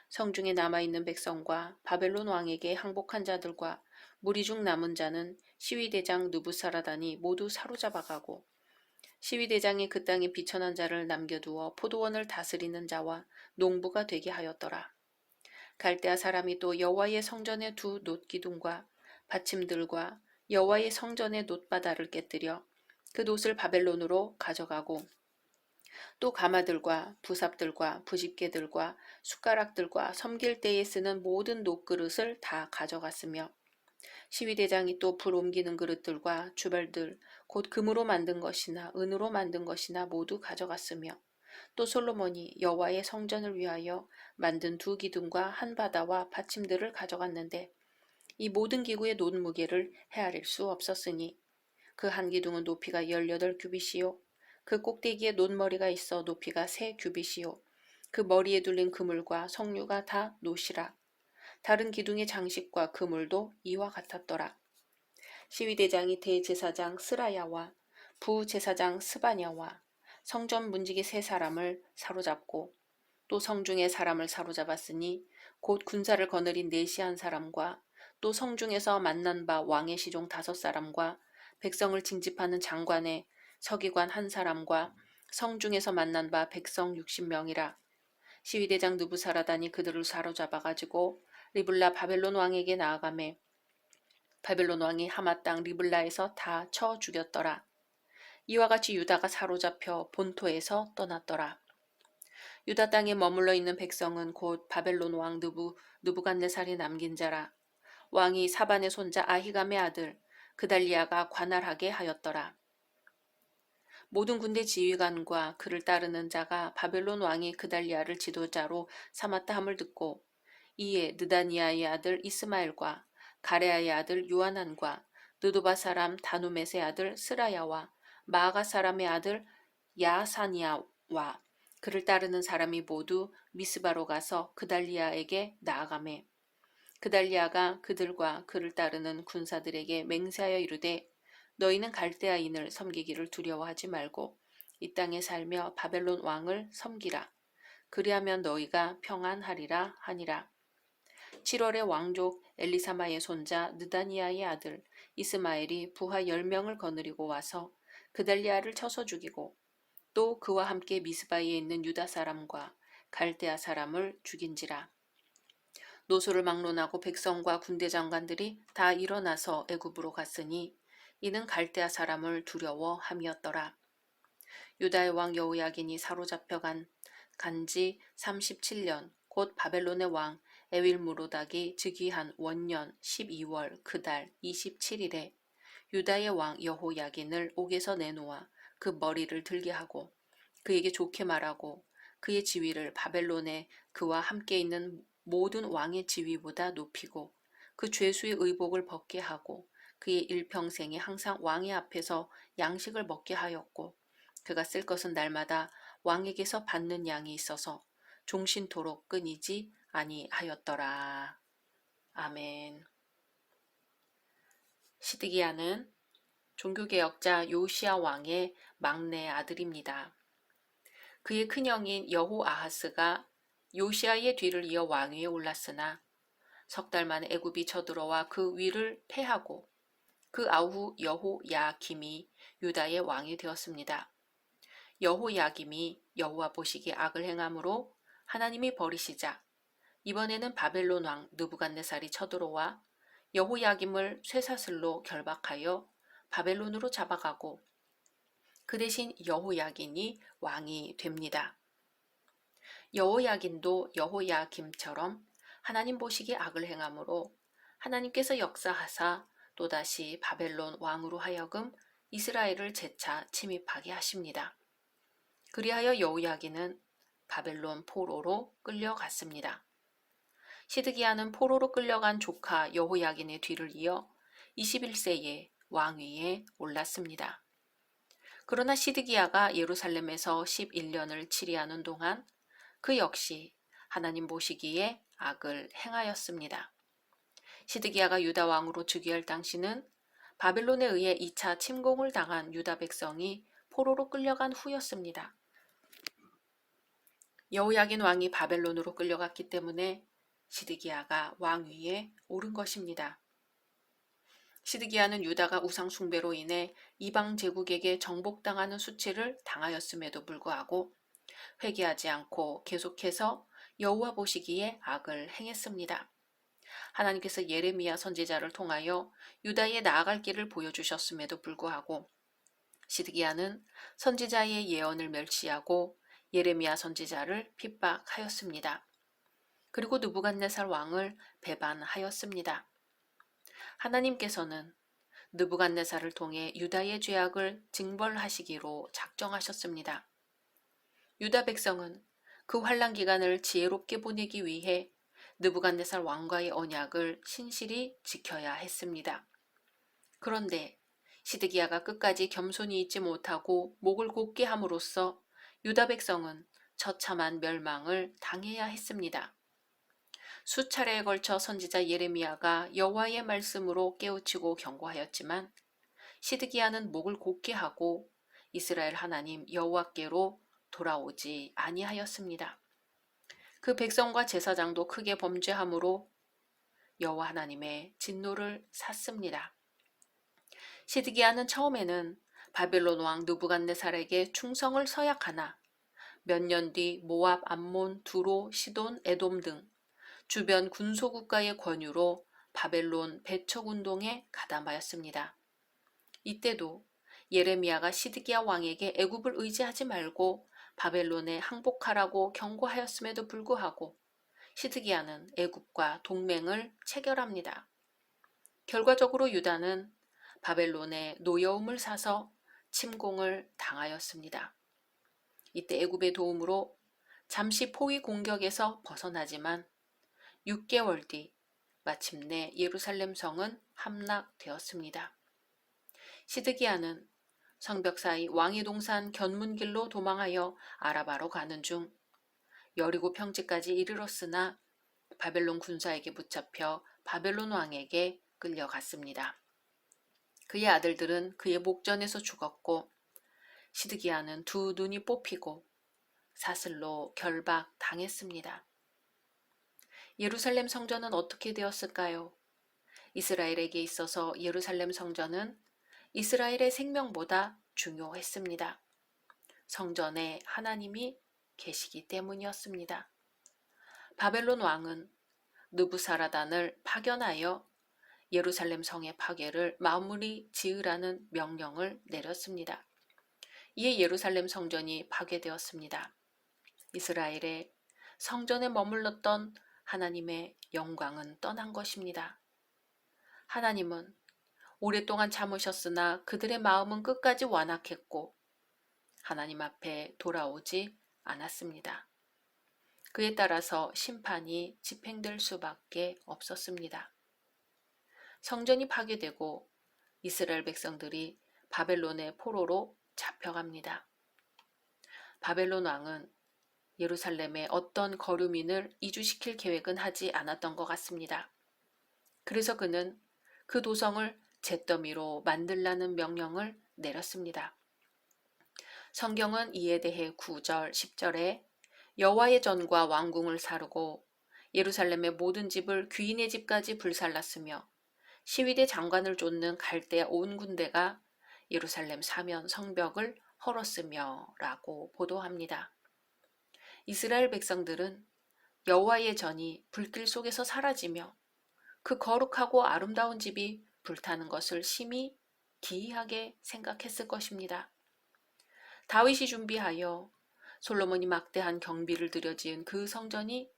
성중에 남아있는 백성과 바벨론 왕에게 항복한 자들과 무리 중 남은 자는 시위대장 느부사라단이 모두 사로잡아가고 시위대장이 그 땅에 비천한 자를 남겨두어 포도원을 다스리는 자와 농부가 되게 하였더라. 갈대아 사람이 또 여호와의 성전의 두 놋기둥과 받침들과 여호와의 성전의 놋바다를 깨뜨려 그 놋을 바벨론으로 가져가고 또 가마들과 부삽들과 부집개들과 숟가락들과 섬길 때에 쓰는 모든 놋그릇을 다 가져갔으며 시위대장이 또 불 옮기는 그릇들과 주발들 곧 금으로 만든 것이나 은으로 만든 것이나 모두 가져갔으며 또 솔로몬이 여호와의 성전을 위하여 만든 두 기둥과 한 바다와 받침들을 가져갔는데 이 모든 기구의 놋 무게를 헤아릴 수 없었으니 그 한 기둥은 높이가 18규빗이요 그 꼭대기에 놋머리가 있어 높이가 3규빗이요 그 머리에 둘린 그물과 석류가 다 놋이라. 다른 기둥의 장식과 그물도 이와 같았더라. 시위대장이 대제사장 스라야와 부제사장 스바냐와 성전 문지기 3사람을 사로잡고 또 성중에 사람을 사로잡았으니 곧 군사를 거느린 내시한 사람과 또 성중에서 만난 바 왕의 시종 5사람과 백성을 징집하는 장관의 서기관 1사람과 성중에서 만난 바 백성 60명이라. 시위대장 느부사라단이 그들을 사로잡아가지고 리블라 바벨론 왕에게 나아가매 바벨론 왕이 하마 땅 리블라에서 다 쳐 죽였더라. 이와 같이 유다가 사로잡혀 본토에서 떠났더라. 유다 땅에 머물러 있는 백성은 곧 바벨론 왕 느부갓네살이 남긴 자라. 왕이 사반의 손자 아히감의 아들 그달리아가 관할하게 하였더라. 모든 군대 지휘관과 그를 따르는 자가 바벨론 왕이 그달리아를 지도자로 삼았다 함을 듣고 이에 느다니아의 아들 이스마엘과 가레아의 아들 요하난과 느도바 사람 다누멧의 아들 스라야와 마아가 사람의 아들 야사니아와 그를 따르는 사람이 모두 미스바로 가서 그달리아에게 나아가매 그달리아가 그들과 그를 따르는 군사들에게 맹세하여 이르되 너희는 갈대아인을 섬기기를 두려워하지 말고 이 땅에 살며 바벨론 왕을 섬기라. 그리하면 너희가 평안하리라 하니라. 7월에 왕족 엘리사마의 손자 느다니아의 아들 이스마엘이 부하 10명을 거느리고 와서 그달리아를 쳐서 죽이고 또 그와 함께 미스바에 있는 유다 사람과 갈대아 사람을 죽인지라. 노소를 막론하고 백성과 군대 장관들이 다 일어나서 애굽으로 갔으니 이는 갈대아 사람을 두려워함이었더라. 유다의 왕 여호야긴이 사로잡혀 간지 37년 곧 바벨론의 왕 에윌무로닥이 즉위한 원년 12월 그달 27일에 유다의 왕 여호야긴을 옥에서 내놓아 그 머리를 들게 하고 그에게 좋게 말하고 그의 지위를 바벨론에 그와 함께 있는 모든 왕의 지위보다 높이고 그 죄수의 의복을 벗게 하고 그의 일평생에 항상 왕의 앞에서 양식을 먹게 하였고 그가 쓸 것은 날마다 왕에게서 받는 양이 있어서 종신토록 끊이지 아니하였더라. 아멘. 시드기야는 종교개혁자 요시야 왕의 막내 아들입니다. 그의 큰형인 여호아하스가 요시야의 뒤를 이어 왕위에 올랐으나 석 달 만에 애굽이 쳐들어와 그 위를 패하고 그 아후 여호야김이 유다의 왕이 되었습니다. 여호야김이 여호와 보시기에 악을 행함으로 하나님이 버리시자 이번에는 바벨론 왕 느부갓네살이 쳐들어와 여호야김을 쇠사슬로 결박하여 바벨론으로 잡아가고 그 대신 여호야긴이 왕이 됩니다. 여호야긴도 여호야김처럼 하나님 보시기에 악을 행함으로 하나님께서 역사하사 또다시 바벨론 왕으로 하여금 이스라엘을 재차 침입하게 하십니다. 그리하여 여호야긴은 바벨론 포로로 끌려갔습니다. 시드기야는 포로로 끌려간 조카 여호야긴의 뒤를 이어 21세에 왕위에 올랐습니다. 그러나 시드기야가 예루살렘에서 11년을 치리하는 동안 그 역시 하나님 보시기에 악을 행하였습니다. 시드기야가 유다 왕으로 즉위할 당시는 바벨론에 의해 2차 침공을 당한 유다 백성이 포로로 끌려간 후였습니다. 여호야긴 왕이 바벨론으로 끌려갔기 때문에 시드기야가 왕위에 오른 것입니다. 시드기야는 유다가 우상 숭배로 인해 이방 제국에게 정복당하는 수치를 당하였음에도 불구하고 회개하지 않고 계속해서 여호와 보시기에 악을 행했습니다. 하나님께서 예레미야 선지자를 통하여 유다에 나아갈 길을 보여주셨음에도 불구하고 시드기야는 선지자의 예언을 멸시하고 예레미야 선지자를 핍박하였습니다. 그리고 느부갓네살 왕을 배반하였습니다. 하나님께서는 느부갓네살을 통해 유다의 죄악을 징벌하시기로 작정하셨습니다. 유다 백성은 그 환란 기간을 지혜롭게 보내기 위해 느부갓네살 왕과의 언약을 신실히 지켜야 했습니다. 그런데 시드기야가 끝까지 겸손히 있지 못하고 목을 곧게 함으로써 유다 백성은 처참한 멸망을 당해야 했습니다. 수차례에 걸쳐 선지자 예레미야가 여호와의 말씀으로 깨우치고 경고하였지만 시드기야는 목을 곧게 하고 이스라엘 하나님 여호와께로 돌아오지 아니하였습니다. 그 백성과 제사장도 크게 범죄함으로 여호와 하나님의 진노를 샀습니다. 시드기야는 처음에는 바벨론 왕 느부갓네살에게 충성을 서약하나 몇 년 뒤 모압, 암몬, 두로, 시돈, 에돔 등 주변 군소국가의 권유로 바벨론 배척 운동에 가담하였습니다. 이때도 예레미야가 시드기야 왕에게 애굽을 의지하지 말고 바벨론에 항복하라고 경고하였음에도 불구하고 시드기야는 애굽과 동맹을 체결합니다. 결과적으로 유다는 바벨론의 노여움을 사서 침공을 당하였습니다. 이때 애굽의 도움으로 잠시 포위 공격에서 벗어나지만 6개월 뒤 마침내 예루살렘 성은 함락되었습니다. 시드기야는 성벽 사이 왕의 동산 견문길로 도망하여 아라바로 가는 중 여리고 평지까지 이르렀으나 바벨론 군사에게 붙잡혀 바벨론 왕에게 끌려갔습니다. 그의 아들들은 그의 목전에서 죽었고 시드기야는 두 눈이 뽑히고 사슬로 결박당했습니다. 예루살렘 성전은 어떻게 되었을까요? 이스라엘에게 있어서 예루살렘 성전은 이스라엘의 생명보다 중요했습니다. 성전에 하나님이 계시기 때문이었습니다. 바벨론 왕은 느부사라단을 파견하여 예루살렘 성의 파괴를 마무리 지으라는 명령을 내렸습니다. 이에 예루살렘 성전이 파괴되었습니다. 이스라엘의 성전에 머물렀던 하나님의 영광은 떠난 것입니다. 하나님은 오랫동안 참으셨으나 그들의 마음은 끝까지 완악했고 하나님 앞에 돌아오지 않았습니다. 그에 따라서 심판이 집행될 수밖에 없었습니다. 성전이 파괴되고 이스라엘 백성들이 바벨론의 포로로 잡혀갑니다. 바벨론 왕은 예루살렘에 어떤 거류민을 이주시킬 계획은 하지 않았던 것 같습니다. 그래서 그는 그 도성을 잿더미로 만들라는 명령을 내렸습니다. 성경은 이에 대해 9절, 10절에 여호와의 전과 왕궁을 사르고 예루살렘의 모든 집을 귀인의 집까지 불살랐으며 시위대 장관을 쫓는 갈대아 온 군대가 예루살렘 사면 성벽을 헐었으며 라고 보도합니다. 이스라엘 백성들은 여호와의 전이 불길 속에서 사라지며 그 거룩하고 아름다운 집이 불타는 것을 심히 기이하게 생각했을 것입니다. 다윗이 준비하여 솔로몬이 막대한 경비를 들여 지은 그 성전이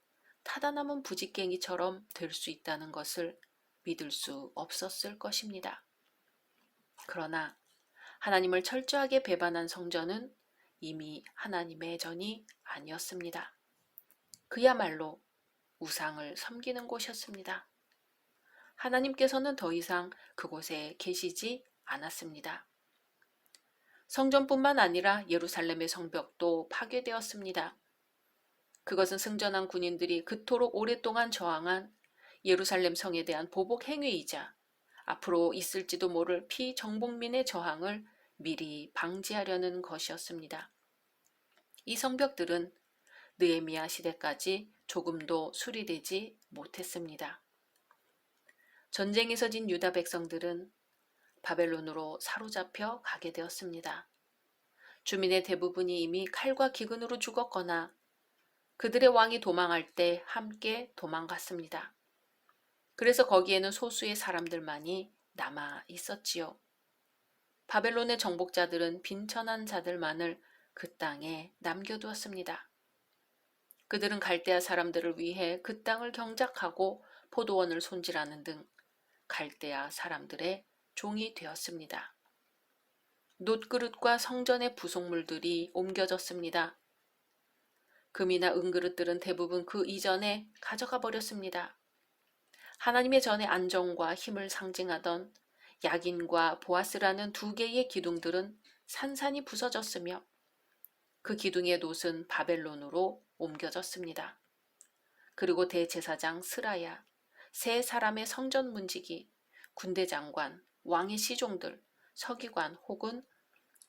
타다 남은 부직갱이처럼 될 수 있다는 것을 믿을 수 없었을 것입니다. 그러나 하나님을 철저하게 배반한 성전은 이미 하나님의 전이 아니었습니다. 그야말로 우상을 섬기는 곳이었습니다. 하나님께서는 더 이상 그곳에 계시지 않았습니다. 성전뿐만 아니라 예루살렘의 성벽도 파괴되었습니다. 그것은 승전한 군인들이 그토록 오랫동안 저항한 예루살렘 성에 대한 보복 행위이자 앞으로 있을지도 모를 피정복민의 저항을 미리 방지하려는 것이었습니다. 이 성벽들은 느헤미야 시대까지 조금도 수리되지 못했습니다. 전쟁에서 진 유다 백성들은 바벨론으로 사로잡혀 가게 되었습니다. 주민의 대부분이 이미 칼과 기근으로 죽었거나 그들의 왕이 도망할 때 함께 도망갔습니다. 그래서 거기에는 소수의 사람들만이 남아 있었지요. 바벨론의 정복자들은 빈천한 자들만을 그 땅에 남겨두었습니다. 그들은 갈대아 사람들을 위해 그 땅을 경작하고 포도원을 손질하는 등 갈대아 사람들의 종이 되었습니다. 놋그릇과 성전의 부속물들이 옮겨졌습니다. 금이나 은그릇들은 대부분 그 이전에 가져가 버렸습니다. 하나님의 전의 안정과 힘을 상징하던 야긴과 보아스라는 두 개의 기둥들은 산산이 부서졌으며 그 기둥의 놋은 바벨론으로 옮겨졌습니다. 그리고 대제사장 스라야, 세 사람의 성전 문지기, 군대 장관, 왕의 시종들, 서기관 혹은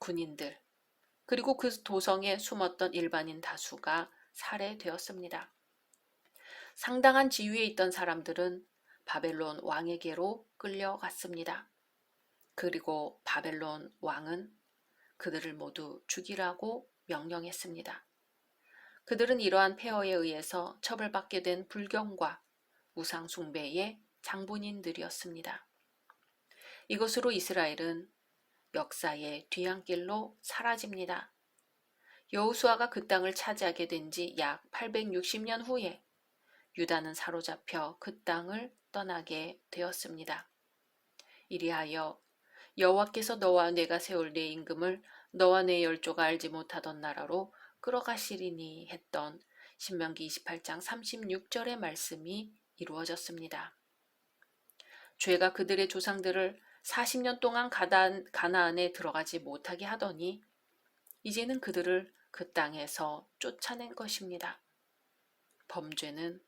군인들, 그리고 그 도성에 숨었던 일반인 다수가 살해되었습니다. 상당한 지위에 있던 사람들은 바벨론 왕에게로 끌려갔습니다. 그리고 바벨론 왕은 그들을 모두 죽이라고 명령했습니다. 그들은 이러한 폐허에 의해서 처벌받게 된 불경과 우상 숭배의 장본인들이었습니다. 이것으로 이스라엘은 역사의 뒤안길로 사라집니다. 여호수아가 그 땅을 차지하게 된 지 약 860년 후에 유다는 사로잡혀 그 땅을 떠나게 되었습니다. 이리하여 여호와께서 너와 내가 세울 내 임금을 너와 내 열조가 알지 못하던 나라로 끌어가시리니 했던 신명기 28장 36절의 말씀이 이루어졌습니다. 죄가 그들의 조상들을 40년 동안 가나안에 들어가지 못하게 하더니 이제는 그들을 그 땅에서 쫓아낸 것입니다. 범죄는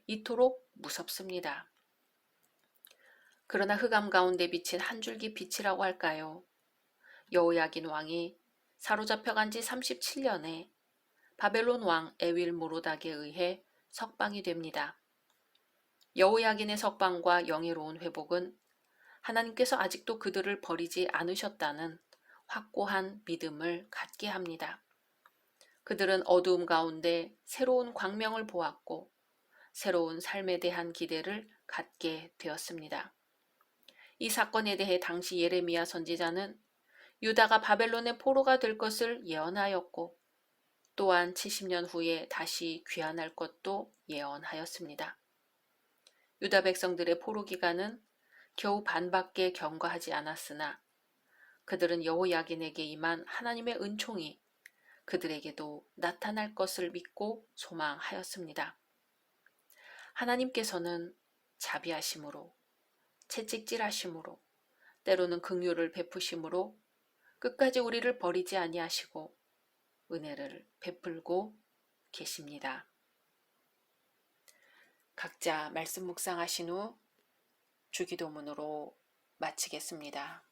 이토록 무섭습니다. 그러나 흑암 가운데 비친 한 줄기 빛이라고 할까요? 여호야긴 왕이 사로잡혀간 지 37년에 바벨론 왕 에윌모로닥에 의해 석방이 됩니다. 여호야긴의 석방과 영예로운 회복은 하나님께서 아직도 그들을 버리지 않으셨다는 확고한 믿음을 갖게 합니다. 그들은 어두움 가운데 새로운 광명을 보았고 새로운 삶에 대한 기대를 갖게 되었습니다. 이 사건에 대해 당시 예레미야 선지자는 유다가 바벨론의 포로가 될 것을 예언하였고 또한 70년 후에 다시 귀환할 것도 예언하였습니다. 유다 백성들의 포로 기간은 겨우 반밖에 경과하지 않았으나 그들은 여호야긴에게 임한 하나님의 은총이 그들에게도 나타날 것을 믿고 소망하였습니다. 하나님께서는 자비하심으로, 채찍질하심으로, 때로는 긍휼을 베푸심으로 끝까지 우리를 버리지 아니하시고 은혜를 베풀고 계십니다. 각자 말씀 묵상하신 후 주기도문으로 마치겠습니다.